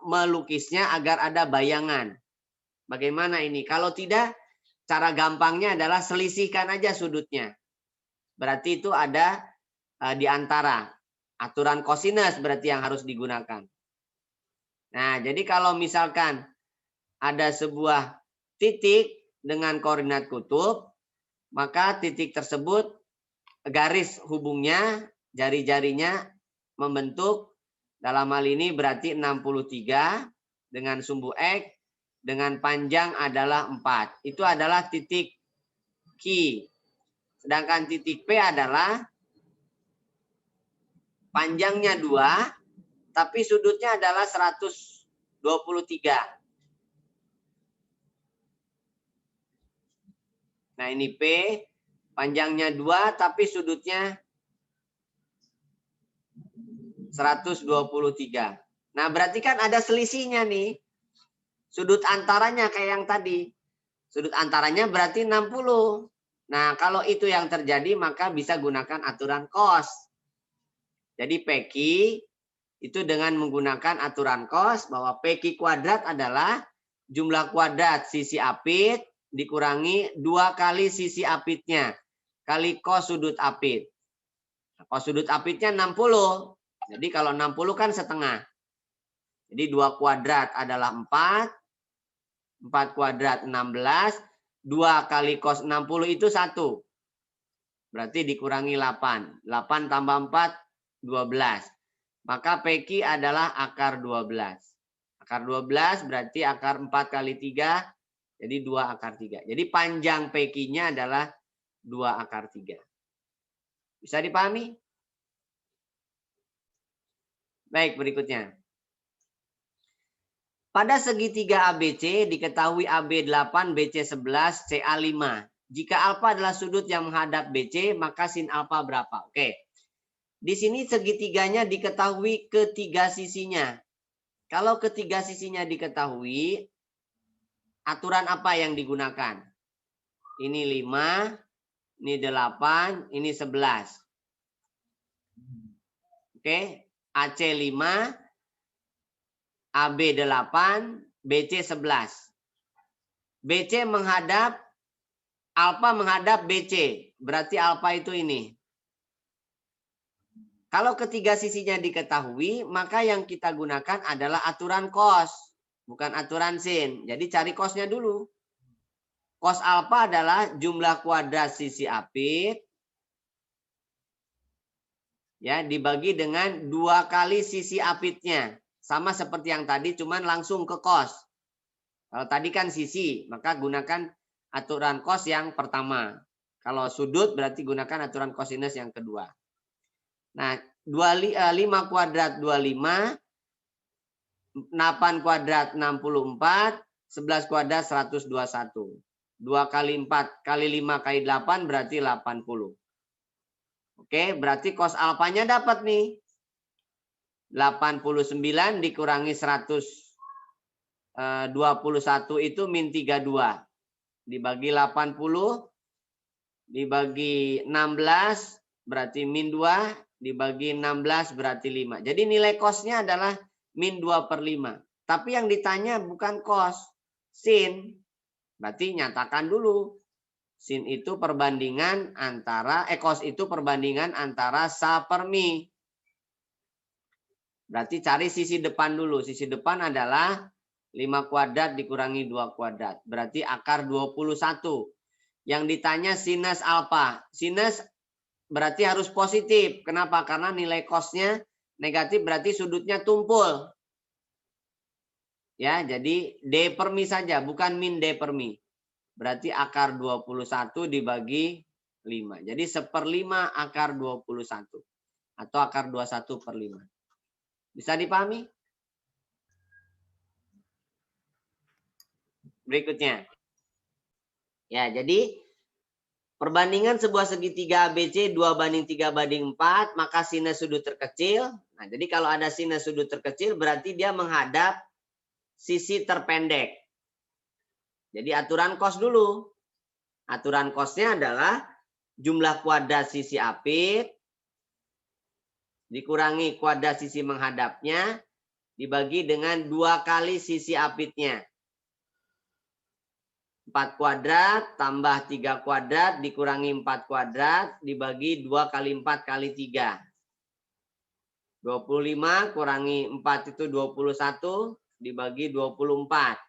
melukisnya agar ada bayangan. Bagaimana ini? Kalau tidak, cara gampangnya adalah selisihkan aja sudutnya. Berarti itu ada di antara. Aturan kosinus berarti yang harus digunakan. Nah, jadi kalau misalkan ada sebuah titik dengan koordinat kutub, maka titik tersebut garis hubungnya, jari-jarinya membentuk, dalam hal ini berarti 63 dengan sumbu X, dengan panjang adalah 4. Itu adalah titik Q. Sedangkan titik P adalah panjangnya 2, tapi sudutnya adalah 123. Nah, ini P, panjangnya 2, tapi sudutnya 123. Nah, berarti kan ada selisihnya nih. Sudut antaranya kayak yang tadi. Sudut antaranya berarti 60. Nah, kalau itu yang terjadi, maka bisa gunakan aturan cos. Jadi PQ itu dengan menggunakan aturan cos, bahwa PQ kuadrat adalah jumlah kuadrat sisi apit dikurangi 2 kali sisi apitnya kali cos sudut apit. Cos sudut apitnya 60. Jadi kalau 60 kan setengah. Jadi 2 kuadrat adalah 4. 4 kuadrat 16. 2 kali cos 60 itu 1. Berarti dikurangi 8. 8 tambah 4, 12. Maka PQ adalah akar 12. Akar 12 berarti akar 4 kali 3. Jadi 2 akar 3. Jadi panjang PQ-nya adalah 2 akar 3. Bisa dipahami? Baik, berikutnya. Pada segitiga ABC diketahui AB 8, BC 11, CA 5. Jika alfa adalah sudut yang menghadap BC, maka sin alfa berapa? Oke. Di sini segitiganya diketahui ketiga sisinya. Kalau ketiga sisinya diketahui, aturan apa yang digunakan? Ini 5, ini 8, ini 11. Oke, AC 5, AB 8, BC 11. BC menghadap, alfa menghadap BC. Berarti alfa itu ini. Kalau ketiga sisinya diketahui, maka yang kita gunakan adalah aturan cos, bukan aturan sin. Jadi cari cosnya dulu. Cos alfa adalah jumlah kuadrat sisi apit ya dibagi dengan 2 kali sisi apitnya. Sama seperti yang tadi, cuman langsung ke cos. Kalau tadi kan sisi, maka gunakan aturan cos yang pertama. Kalau sudut berarti gunakan aturan cosinus yang kedua. Nah, 5 kuadrat 25, 8 kuadrat 64, 11 kuadrat 121. 2 kali 4 kali 5 kali 8 berarti 80. Oke, berarti cos alfanya dapat nih. 89 dikurangi 121 itu min 32. Dibagi 80, dibagi 16 berarti min 2. Dibagi 16 berarti 5. Jadi nilai cosnya adalah min 2/5. Tapi yang ditanya bukan cos, sin. Berarti nyatakan dulu. Sin itu perbandingan antara, cos itu perbandingan antara sa per mi. Berarti cari sisi depan dulu. Sisi depan adalah 5 kuadrat dikurangi 2 kuadrat. Berarti akar 21. Yang ditanya sinus alfa. Sinus berarti harus positif. Kenapa? Karena nilai cosnya negatif berarti sudutnya tumpul. Ya, jadi D per mi saja, bukan min D per mi. Berarti akar 21 dibagi 5. Jadi 1/5 akar 21. Atau akar 21/5. Bisa dipahami? Berikutnya. Ya, jadi perbandingan sebuah segitiga ABC 2/3/4, maka sinus sudut terkecil. Nah, jadi kalau ada sinus sudut terkecil berarti dia menghadap sisi terpendek. Jadi aturan cos dulu. Aturan cosnya adalah jumlah kuadrat sisi apit dikurangi kuadrat sisi menghadapnya dibagi dengan 2 kali sisi apitnya. 4 kuadrat tambah 3 kuadrat dikurangi 4 kuadrat dibagi 2 kali 4 kali 3. 25 kurangi 4 itu 21 dibagi 24.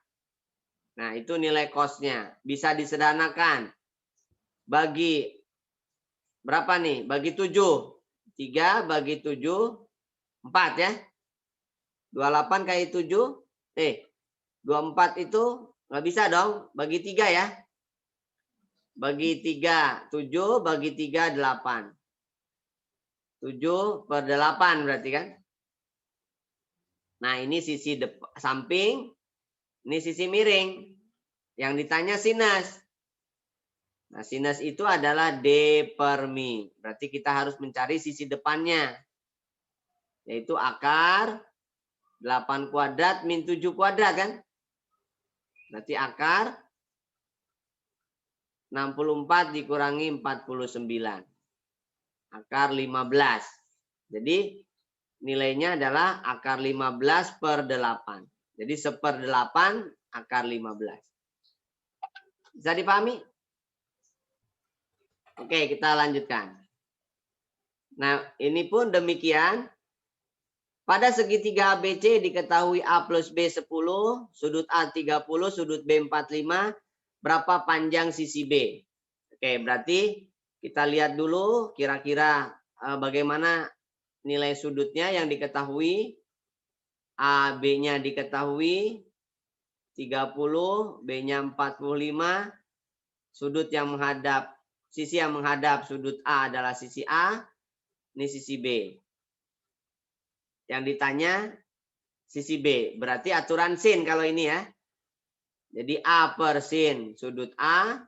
Nah, itu nilai cosnya. Bisa disederhanakan. Bagi berapa nih? Bagi 7. 3 bagi 7, 4 ya. 28 kali 7, 24 itu nggak bisa dong. Bagi 3 ya. Bagi 3, 7. Bagi 3, 8. 7/8 berarti kan. Nah, ini sisi samping. Ini sisi miring. Yang ditanya sinus. Nah, sinus itu adalah D per mi. Berarti kita harus mencari sisi depannya. Yaitu akar 8 kuadrat min 7 kuadrat kan. Berarti akar 64 dikurangi 49. Akar 15. Jadi nilainya adalah akar 15/8. Jadi 1/8 akar 15. Bisa dipahami? Oke, kita lanjutkan. Nah, ini pun demikian. Pada segitiga ABC diketahui A plus B 10, sudut A 30, sudut B 45, berapa panjang sisi B? Oke, berarti kita lihat dulu kira-kira bagaimana nilai sudutnya yang diketahui. A, B-nya diketahui 30, B-nya 45, sudut yang menghadap, sisi yang menghadap sudut A adalah sisi A, ini sisi B. Yang ditanya sisi B, berarti aturan sin kalau ini ya. Jadi A per sin sudut A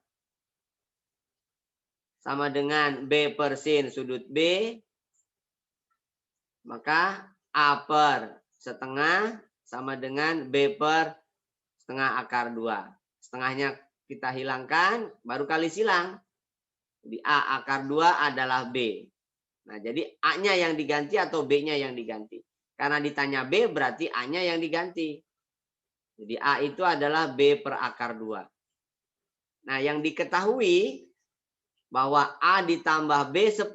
sama dengan B per sin sudut B. Maka A per setengah sama dengan B per setengah akar 2. Setengahnya kita hilangkan, baru kali silang. Jadi A akar 2 adalah B. Nah, jadi A-nya yang diganti atau B-nya yang diganti. Karena ditanya B, berarti A-nya yang diganti. Jadi A itu adalah B per akar 2. Nah, yang diketahui bahwa A ditambah B 10.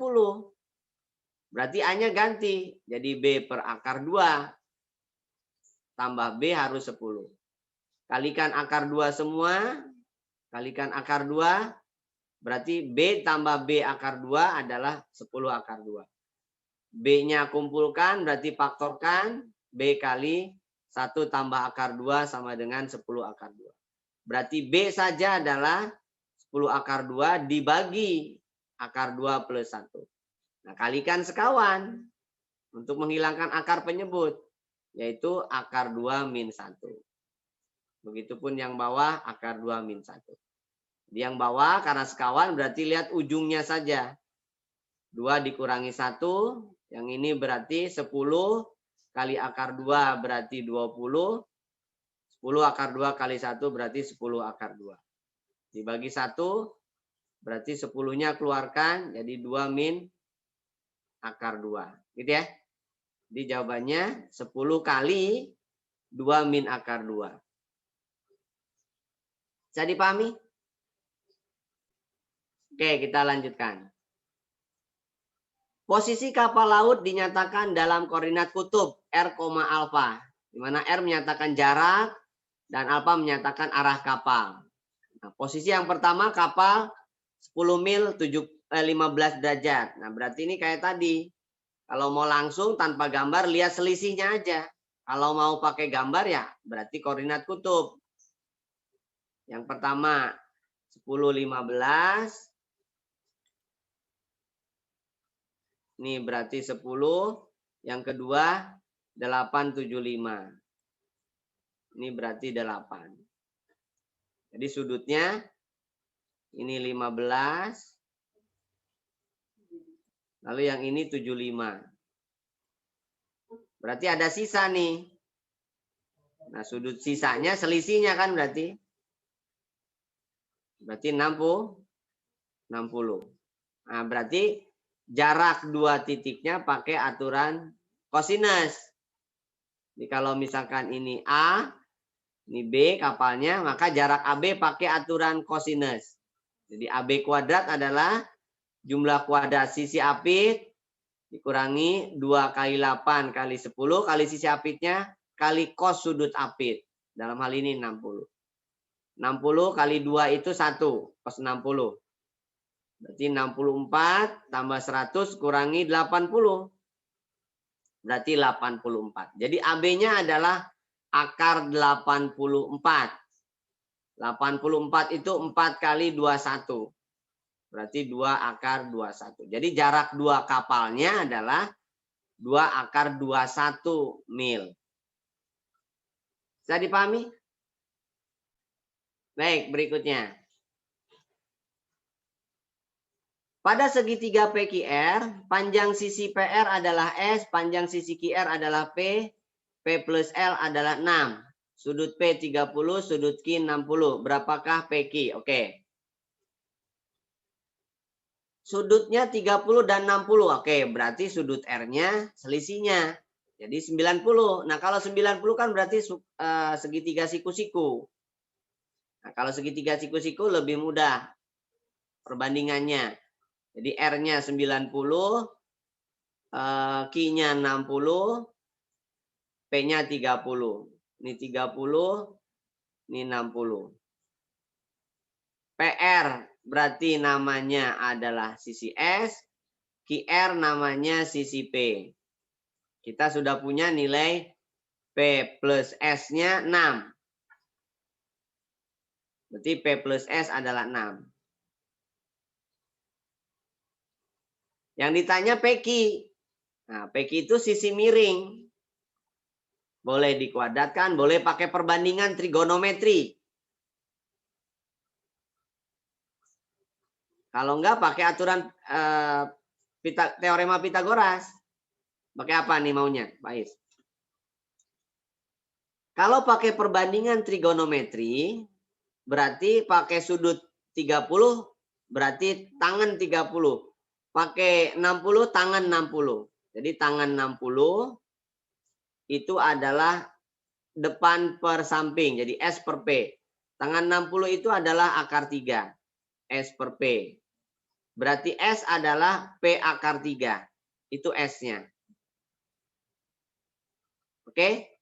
Berarti A-nya ganti. Jadi B per akar 2 tambah B harus 10. Kalikan akar 2 semua. Kalikan akar 2. Berarti B tambah B akar 2 adalah 10 akar 2. B-nya kumpulkan, berarti faktorkan. B kali 1 tambah akar 2 sama dengan 10 akar 2. Berarti B saja adalah 10 akar 2 dibagi akar 2 plus 1. Nah, kalikan sekawan untuk menghilangkan akar penyebut. Yaitu akar 2 min 1. Begitupun yang bawah akar 2 min 1. Di yang bawah karena sekawan berarti lihat ujungnya saja. 2 dikurangi 1. Yang ini berarti 10 kali akar 2 berarti 20. 10 akar 2 kali 1 berarti 10 akar 2. Dibagi 1 berarti 10-nya keluarkan jadi 2 min akar 2. Gitu ya. Jadi jawabannya 10 kali 2 min akar 2. Bisa dipahami? Oke, kita lanjutkan. Posisi kapal laut dinyatakan dalam koordinat kutub R, alfa. Di mana R menyatakan jarak dan alfa menyatakan arah kapal. Nah, posisi yang pertama kapal 10 mil 15 derajat. Nah, berarti ini kayak tadi. Kalau mau langsung tanpa gambar lihat selisihnya aja. Kalau mau pakai gambar ya berarti koordinat kutub. Yang pertama 10, 15. Ini berarti 10. Yang kedua 875. Ini berarti 8. Jadi sudutnya ini 15. Lalu yang ini 75. Berarti ada sisa nih. Nah, sudut sisanya selisihnya kan berarti. Berarti 60. Nah, berarti jarak dua titiknya pakai aturan kosinus. Jadi kalau misalkan ini A, ini B kapalnya, maka jarak AB pakai aturan kosinus. Jadi AB kuadrat adalah jumlah kuadrat sisi apit dikurangi 2 kali 8 kali 10 kali sisi apitnya kali cos sudut apit. Dalam hal ini 60. 60 kali 2 itu 1, cos 60. Berarti 64 tambah 100 kurangi 80. Berarti 84. Jadi AB-nya adalah akar 84. 84 itu 4 kali 21. Berarti 2 akar 21. Jadi jarak dua kapalnya adalah 2 akar 21 mil. Bisa dipahami? Baik, berikutnya. Pada segitiga PQR, panjang sisi PR adalah S, panjang sisi QR adalah P, P plus L adalah 6. Sudut P 30, sudut Q 60. Berapakah PQ? Oke. Sudutnya 30 dan 60. Oke, berarti sudut R-nya selisihnya. Jadi 90. Nah, kalau 90 kan berarti segitiga siku-siku. Nah, kalau segitiga siku-siku lebih mudah perbandingannya. Jadi R-nya 90, Q-nya 60, P-nya 30. Ini 30, ini 60. PR berarti namanya adalah sisi S, QR namanya sisi P. Kita sudah punya nilai P plus S-nya 6. Berarti P plus S adalah 6. Yang ditanya PQ. Nah, PQ itu sisi miring. Boleh dikuadratkan, boleh pakai perbandingan trigonometri. Kalau enggak pakai aturan teorema Pitagoras. Pakai apa nih maunya, Pak Is? Kalau pakai perbandingan trigonometri, berarti pakai sudut 30, berarti tangan 30. Pakai 60, tangan 60. Jadi tangan 60 itu adalah depan per samping. Jadi S per P. Tangan 60 itu adalah akar 3. S per P. Berarti S adalah P akar 3. Itu S-nya. Oke?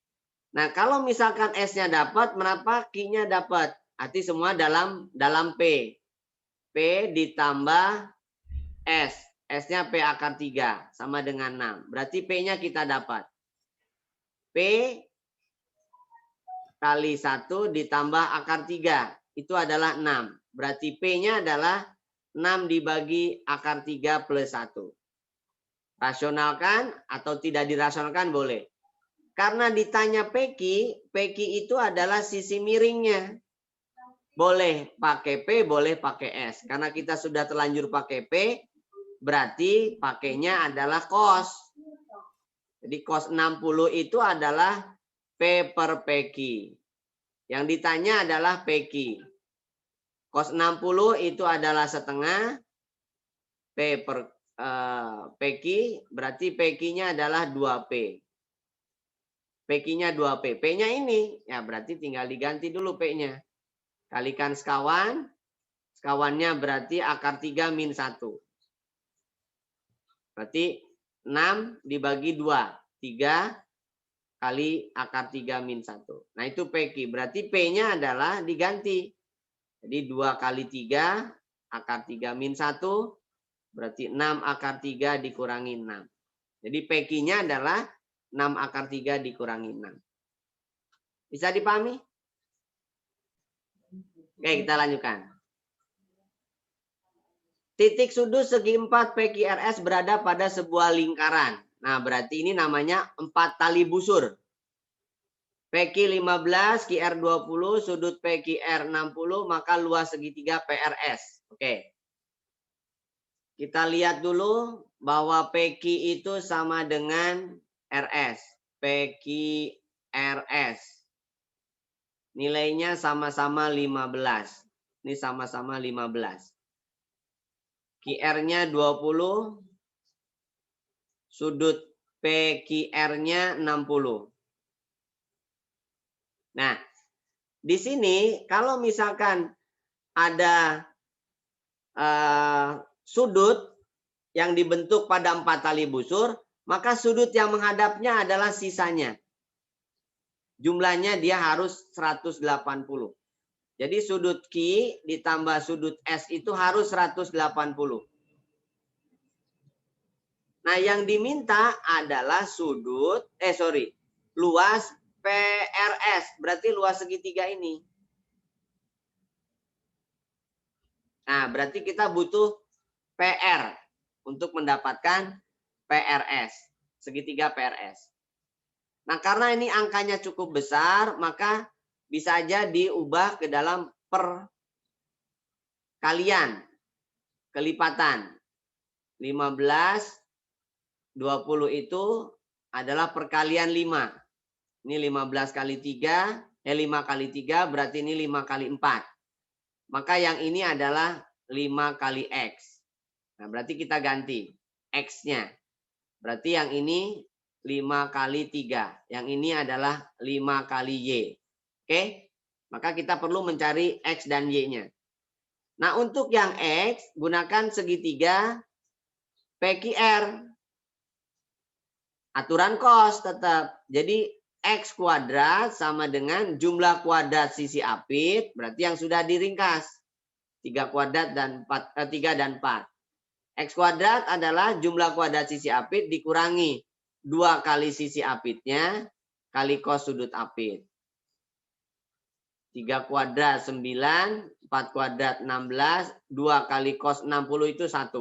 Nah, kalau misalkan S-nya dapat, kenapa Q-nya dapat? Arti semua dalam P. P ditambah S. S-nya P akar 3. Sama dengan 6. Berarti P-nya kita dapat. P kali 1 ditambah akar 3. Itu adalah 6. Berarti P-nya adalah 6 dibagi akar 3 plus 1. Rasionalkan atau tidak dirasionalkan boleh. Karena ditanya PQ, PQ itu adalah sisi miringnya. Boleh pakai P, boleh pakai S. Karena kita sudah terlanjur pakai P, berarti pakainya adalah cos. Jadi cos 60 itu adalah P per PQ. Yang ditanya adalah PQ. Cos 60 itu adalah setengah P per PQ, berarti PQ-nya adalah 2P. PQ-nya 2P. P-nya ini, ya berarti tinggal diganti dulu P-nya. Kalikan sekawan. Sekawannya berarti akar 3 min 1. Berarti 6 dibagi 2. 3 kali akar 3 min 1. Nah itu PQ. Berarti P-nya adalah diganti. Jadi 2 kali 3 akar 3 min 1. Berarti 6 akar 3 dikurangi 6. Jadi PQ-nya adalah 6 akar 3 dikurangi 6. Bisa dipahami? Oke, kita lanjutkan. Titik sudut segi 4 PQRS berada pada sebuah lingkaran. Nah, berarti ini namanya 4 tali busur. PQ 15, QR 20, sudut PQR 60, maka luas segitiga PRS. Oke. Kita lihat dulu bahwa PQ itu sama dengan RS. PQRS. Nilainya sama-sama 15. Ini sama-sama 15. QR-nya 20. Sudut PQR-nya 60. Nah, di sini kalau misalkan ada sudut yang dibentuk pada 4 tali busur, maka sudut yang menghadapnya adalah sisanya. Jumlahnya dia harus 180. Jadi sudut Q ditambah sudut S itu harus 180. Nah, yang diminta adalah luas PRS, berarti luas segitiga ini. Nah, berarti kita butuh PR untuk mendapatkan PRS, segitiga PRS. Nah, karena ini angkanya cukup besar, maka bisa aja diubah ke dalam perkalian, kelipatan. 15, 20 itu adalah perkalian 5. Ini 15 kali 3, 5 kali 3 berarti ini 5 kali 4. Maka yang ini adalah 5 kali X. Nah, berarti kita ganti X-nya. Berarti yang ini 5 kali 3. Yang ini adalah 5 kali Y. Oke? Maka kita perlu mencari X dan Y-nya. Nah, untuk yang X, gunakan segitiga PQR. Aturan cos tetap. Jadi X kuadrat sama dengan jumlah kuadrat sisi apit, berarti yang sudah diringkas. 3 kuadrat dan 3 dan 4. X kuadrat adalah jumlah kuadrat sisi apit dikurangi 2 kali sisi apitnya kali cos sudut apit. 3 kuadrat 9, 4 kuadrat 16, 2 kali cos 60 itu 1.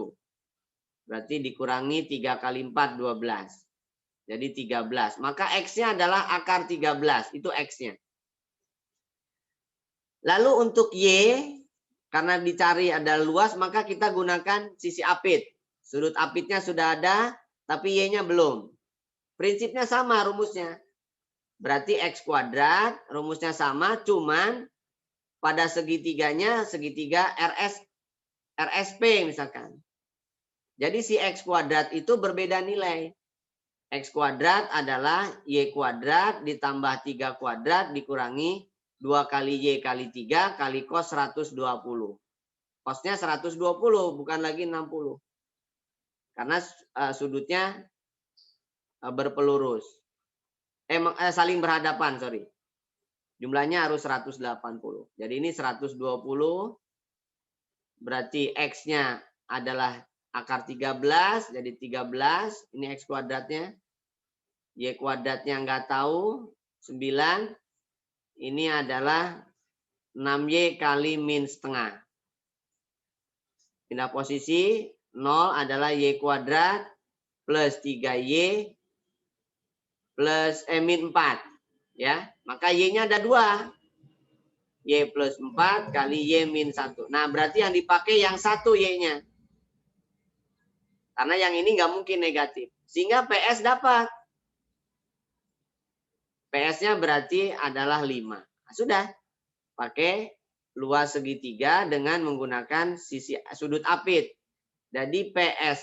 Berarti dikurangi 3 kali 4, 12. Jadi 13. Maka X-nya adalah akar 13. Itu X-nya. Lalu untuk Y, karena dicari ada luas, maka kita gunakan sisi apit. Sudut apitnya sudah ada, tapi Y-nya belum. Prinsipnya sama rumusnya. Berarti X kuadrat, rumusnya sama, cuman pada segitiganya, segitiga RSP misalkan. Jadi si X kuadrat itu berbeda nilai. X kuadrat adalah Y kuadrat ditambah 3 kuadrat dikurangi 2 kali Y kali 3 kali cos 120. Cosnya 120 bukan lagi 60. Karena sudutnya berpelurus. Saling berhadapan, sorry. Jumlahnya harus 180. Jadi ini 120. Berarti X-nya adalah akar 13, jadi 13, ini X kuadratnya. Y kuadratnya nggak tahu, 9. Ini adalah 6Y kali min setengah. Pindah posisi, 0 adalah Y kuadrat plus 3Y plus min 4. Ya, maka Y-nya ada 2. Y plus 4 kali Y min 1. Nah, berarti yang dipakai yang 1 Y-nya. Karena yang ini nggak mungkin negatif. Sehingga PS dapat. PS-nya berarti adalah 5. Nah, sudah. Pakai luas segitiga dengan menggunakan sisi sudut apit. Jadi PRS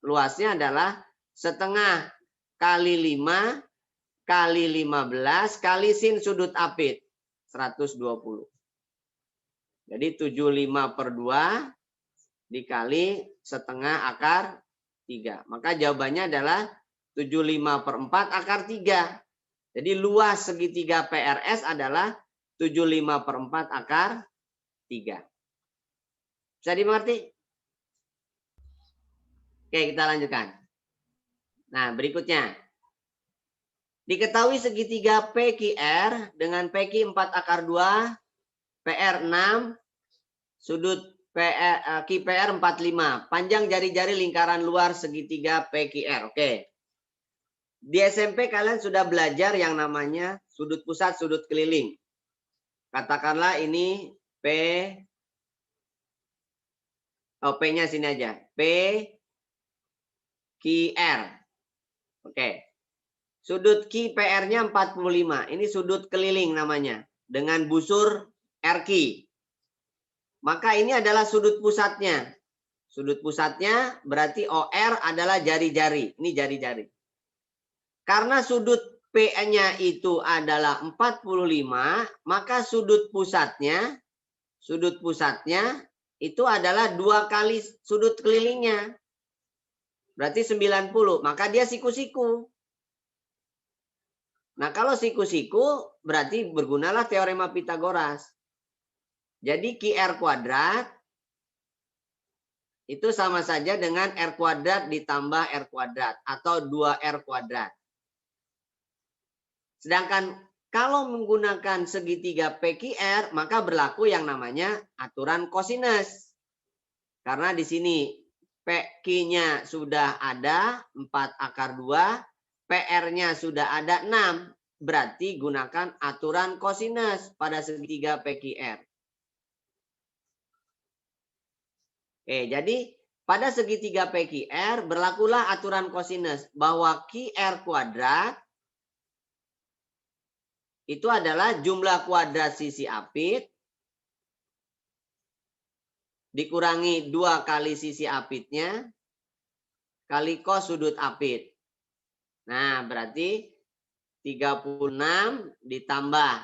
luasnya adalah setengah kali 5 kali 15 kali sin sudut apit. 120. Jadi 75/2 dikali setengah akar 3. Maka jawabannya adalah 75/4 akar 3. Jadi luas segitiga PRS adalah 75/4 akar 3. Bisa dimengerti? Oke, kita lanjutkan. Nah, berikutnya. Diketahui segitiga PQR dengan PQ 4 akar 2, PR 6, sudut QPR 45. Panjang jari-jari lingkaran luar segitiga PQR. Oke. Di SMP kalian sudah belajar yang namanya sudut pusat, sudut keliling. Katakanlah ini P. Oh, P-nya sini aja. P, Q, R. Oke. Sudut QPR-nya 45. Ini sudut keliling namanya. Dengan busur RQ. Maka ini adalah sudut pusatnya. Sudut pusatnya berarti OR adalah jari-jari. Ini jari-jari. Karena sudut P-nya itu adalah 45, maka sudut pusatnya itu adalah 2 kali sudut kelilingnya. Berarti 90, maka dia siku-siku. Nah, kalau siku-siku berarti bergunalah teorema Pitagoras. Jadi QR kuadrat itu sama saja dengan R kuadrat ditambah R kuadrat atau 2R kuadrat. Sedangkan kalau menggunakan segitiga PQR, maka berlaku yang namanya aturan kosinus. Karena di sini PQ-nya sudah ada 4 akar 2, PR-nya sudah ada 6. Berarti gunakan aturan kosinus pada segitiga PQR. Oke, jadi pada segitiga PQR berlakulah aturan kosinus bahwa QR kuadrat itu adalah jumlah kuadrat sisi apit dikurangi 2 kali sisi apitnya kali cos sudut apit. Nah, berarti 36 ditambah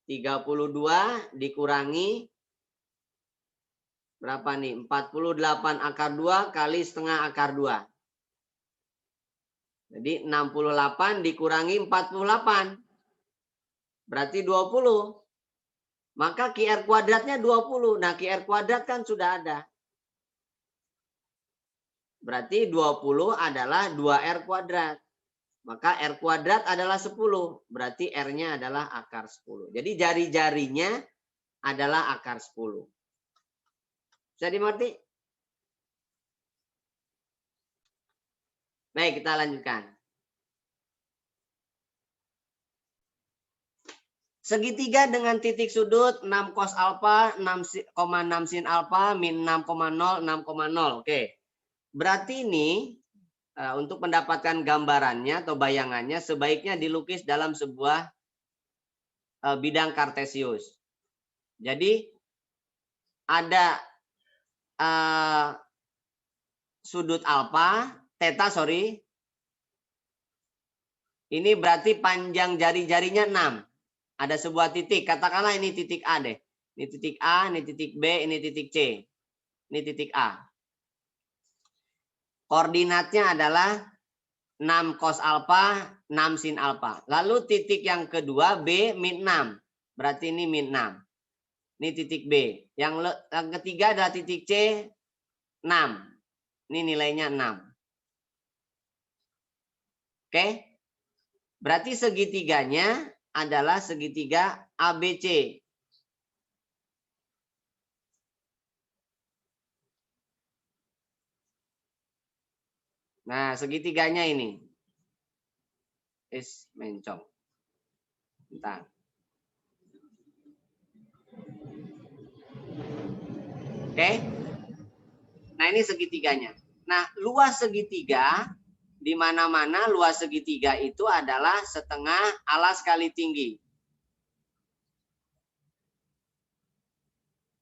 32 dikurangi berapa nih? 48 akar 2 kali setengah akar 2. Jadi 68 dikurangi 48. Berarti 20. Maka QR kuadratnya 20. Nah, QR kuadrat kan sudah ada. Berarti 20 adalah 2R kuadrat. Maka R kuadrat adalah 10. Berarti R-nya adalah akar 10. Jadi jari-jarinya adalah akar 10. Bisa dimengerti? Baik, kita lanjutkan. Segitiga dengan titik sudut 6 cos alfa, 6,6 sin alfa, min 6,0, 6,0. Oke. Berarti ini untuk mendapatkan gambarannya atau bayangannya sebaiknya dilukis dalam sebuah bidang kartesius. Jadi ada sudut alfa, theta sorry. Ini berarti panjang jari-jarinya 6. Ada sebuah titik, katakanlah ini titik A deh. Ini titik A, ini titik B, ini titik C. Ini titik A. Koordinatnya adalah 6 cos alfa, 6 sin alfa. Lalu titik yang kedua B min 6. Berarti ini min 6. Ini titik B. Yang ketiga adalah titik C 6. Ini nilainya 6. Oke. Berarti segitiganya adalah segitiga ABC. Nah, segitiganya ini. Mencong. Bentar. Oke. Nah, ini segitiganya. Nah, luas segitiga, di mana-mana luas segitiga itu adalah setengah alas kali tinggi.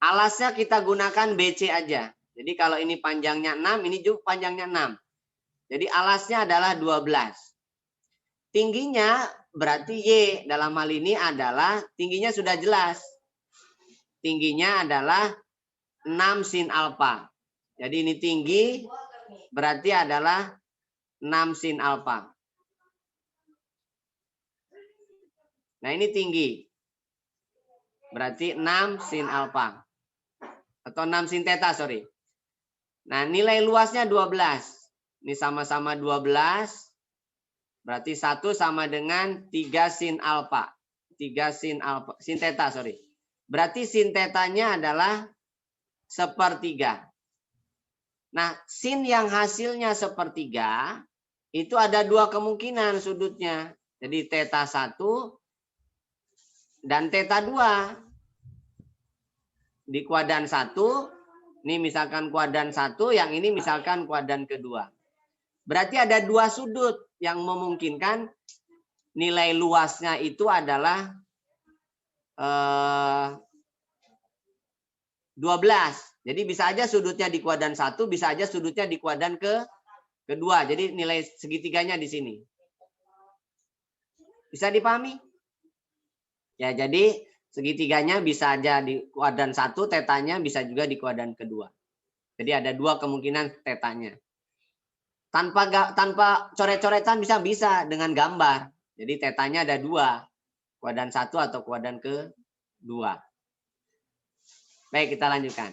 Alasnya kita gunakan BC aja. Jadi kalau ini panjangnya 6, ini juga panjangnya 6. Jadi alasnya adalah 12. Tingginya berarti Y dalam hal ini adalah tingginya sudah jelas. Tingginya adalah 6 sin alfa. Jadi ini tinggi berarti adalah 6 sin alfa. Nah ini tinggi. Berarti 6 sin alfa. Atau 6 sin theta, sorry. Nah nilai luasnya 12. Ini sama-sama 12. Berarti 1 sama dengan 3 sin alfa. 3 sin alfa. Sin theta, sorry. Berarti sin tetanya adalah 1/3. Nah, sin yang hasilnya 1/3 itu ada 2 kemungkinan sudutnya. Jadi theta 1 dan theta 2. Di kuadran 1, ini misalkan kuadran 1, yang ini misalkan kuadran kedua. Berarti ada 2 sudut yang memungkinkan nilai luasnya itu adalah 12. Jadi bisa aja sudutnya di kuadran 1, bisa aja sudutnya di kuadran kedua. Jadi nilai segitiganya di sini. Bisa dipahami? Ya, jadi segitiganya bisa aja di kuadran 1, tetanya bisa juga di kuadran kedua. Jadi ada 2 kemungkinan tetanya. Tanpa coret-coretan bisa dengan gambar. Jadi tetanya ada 2. Kuadran 1 atau kuadran kedua. Baik, kita lanjutkan.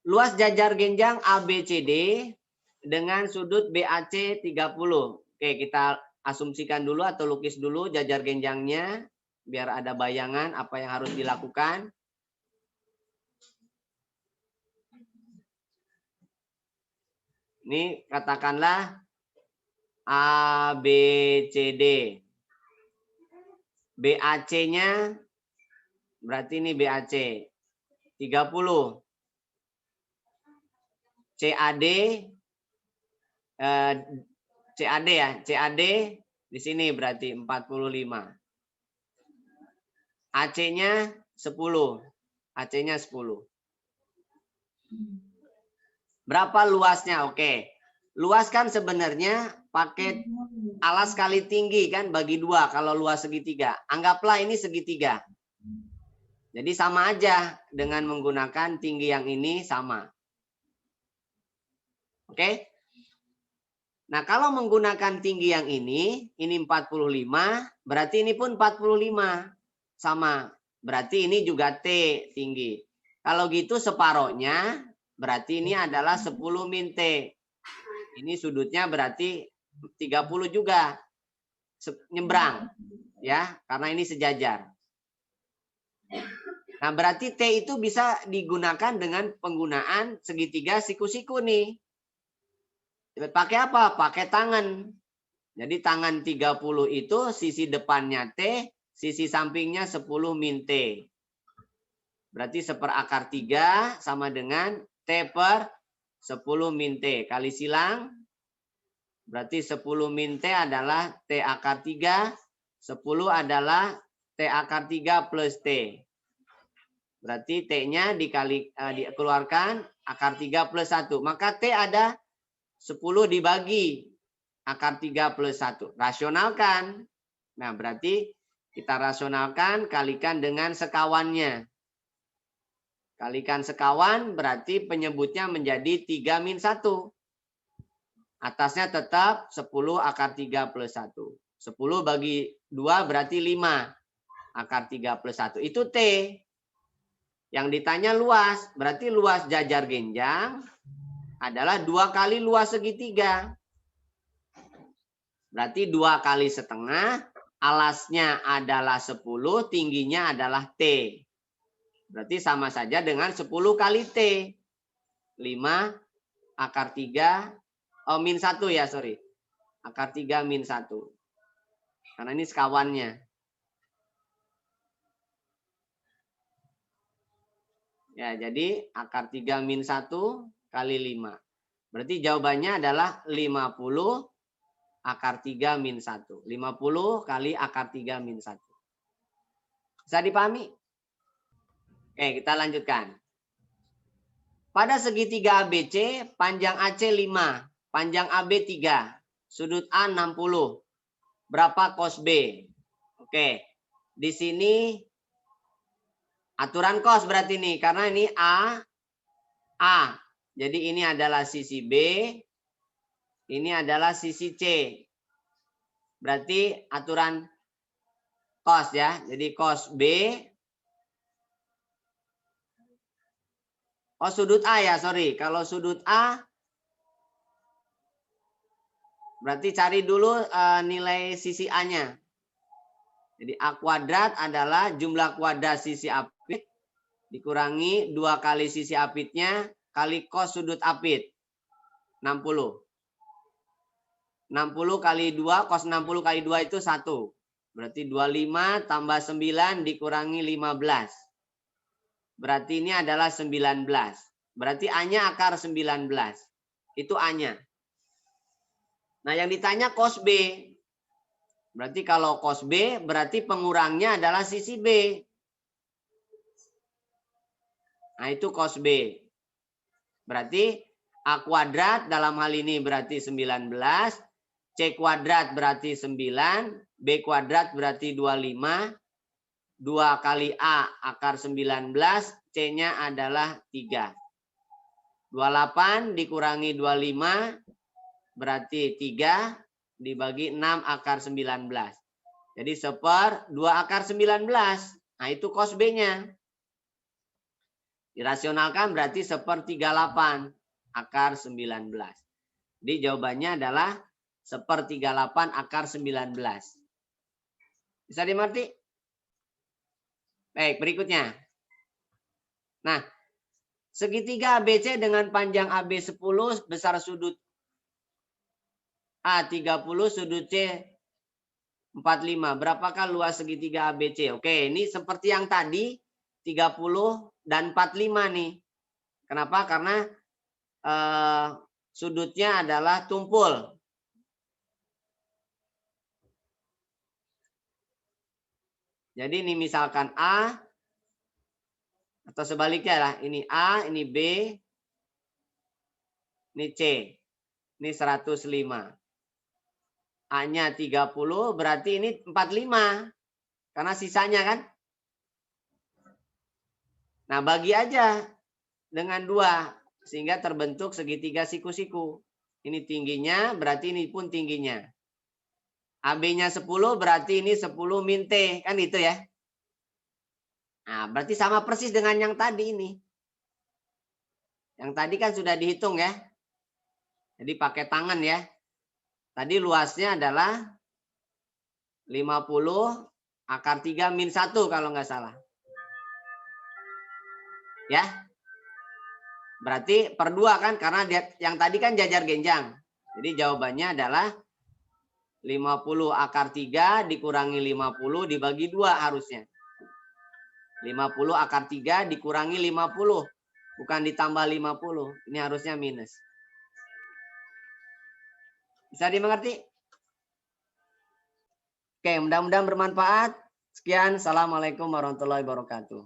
Luas jajar genjang ABCD dengan sudut BAC 30. Oke, kita asumsikan dulu atau lukis dulu jajar genjangnya biar ada bayangan apa yang harus dilakukan. Ini katakanlah ABCD. BAC-nya berarti ini BAC 30. CAD CAD ya, CAD di sini berarti 45. AC-nya 10. AC-nya 10. Berapa luasnya? Oke. Luas kan sebenarnya pakai alas kali tinggi kan, bagi 2 kalau luas segitiga. Anggaplah ini segitiga. Jadi sama aja dengan menggunakan tinggi yang ini sama. Oke? Nah, kalau menggunakan tinggi yang ini 45, berarti ini pun 45. Sama. Berarti ini juga T tinggi. Kalau gitu separohnya, berarti ini adalah 10 min T. Ini sudutnya berarti 30 juga. Nyebrang. Ya, karena ini sejajar. Nah, berarti T itu bisa digunakan dengan penggunaan segitiga siku-siku nih. Pakai apa? Pakai tangan. Jadi tangan 30 itu sisi depannya T, sisi sampingnya 10 min T. Berarti 1/3 sama dengan T per 10 min T. Kali silang. Berarti 10 min T adalah T akar 3. 10 adalah T akar 3 plus T. Berarti T-nya dikeluarkan akar 3 plus 1. Maka T ada 10 dibagi akar 3 plus 1. Rasionalkan. Nah, berarti kita rasionalkan, kalikan dengan sekawannya. Kalikan sekawan, berarti penyebutnya menjadi 3 min 1. Atasnya tetap 10 akar 3 plus 1. 10 bagi 2 berarti 5 akar 3 plus 1. Itu T. Yang ditanya luas. Berarti luas jajar genjang adalah 2 kali luas segitiga. Berarti 2 kali setengah. Alasnya adalah 10. Tingginya adalah T. Berarti sama saja dengan 10 kali T. 5 akar 3. Oh, min 1 ya, sorry. Akar 3 min 1. Karena ini sekawannya. Ya, jadi akar 3 min 1 kali 5. Berarti jawabannya adalah 50 akar 3 min 1. 50 kali akar 3 min 1. Bisa dipahami? Oke, kita lanjutkan. Pada segitiga ABC, panjang AC 5, panjang AB 3, sudut A 60. Berapa cos B? Oke, di sini aturan cos berarti nih, karena ini A. Jadi ini adalah sisi B, ini adalah sisi C. Berarti aturan cos ya. Jadi cos B. Oh, sudut A ya, sorry. Kalau sudut A, berarti cari dulu nilai sisi A-nya. Jadi A kuadrat adalah jumlah kuadrat sisi apit dikurangi 2 kali sisi apitnya kali cos sudut apit. 60. 60 kali 2, cos 60 kali 2 itu 1. Berarti 25 tambah 9 dikurangi 15. Berarti ini adalah 19. Berarti A-nya akar 19. Itu A-nya. Nah, yang ditanya cos B. Berarti kalau cos B, berarti pengurangnya adalah sisi B. Nah, itu cos B. Berarti A kuadrat dalam hal ini berarti 19. C kuadrat berarti 9. B kuadrat berarti 25. 2 kali A akar 19. C-nya adalah 3. 28 dikurangi 25. Berarti 3 dibagi 6 akar 19. Jadi 1/2 akar 19. Nah, itu cos B-nya. Dirasionalkan berarti 1/38 akar 19. Jadi jawabannya adalah 1/38 akar 19. Bisa dimengerti? Baik, berikutnya. Nah, segitiga ABC dengan panjang AB 10, besar sudut A 30, sudut C 45. Berapakah luas segitiga ABC? Oke, ini seperti yang tadi 30 dan 45 nih. Kenapa? Karena sudutnya adalah tumpul. Jadi ini misalkan A atau sebaliknya lah, ini A, ini B, ini C. Ini 105. A-nya 30, berarti ini 45. Karena sisanya kan. Nah, bagi aja dengan 2. Sehingga terbentuk segitiga siku-siku. Ini tingginya, berarti ini pun tingginya. AB-nya 10, berarti ini 10 min T. Kan itu ya. Nah, berarti sama persis dengan yang tadi ini. Yang tadi kan sudah dihitung ya. Jadi pakai tangan ya. Tadi luasnya adalah 50 akar 3 min 1 kalau nggak salah. Ya. Berarti per 2 kan, karena yang tadi kan jajar genjang. Jadi jawabannya adalah 50 akar 3 dikurangi 50 dibagi 2 harusnya. 50 akar 3 dikurangi 50. Bukan ditambah 50. Ini harusnya minus. Bisa dimengerti? Oke, mudah-mudahan bermanfaat. Sekian. Assalamualaikum warahmatullahi wabarakatuh.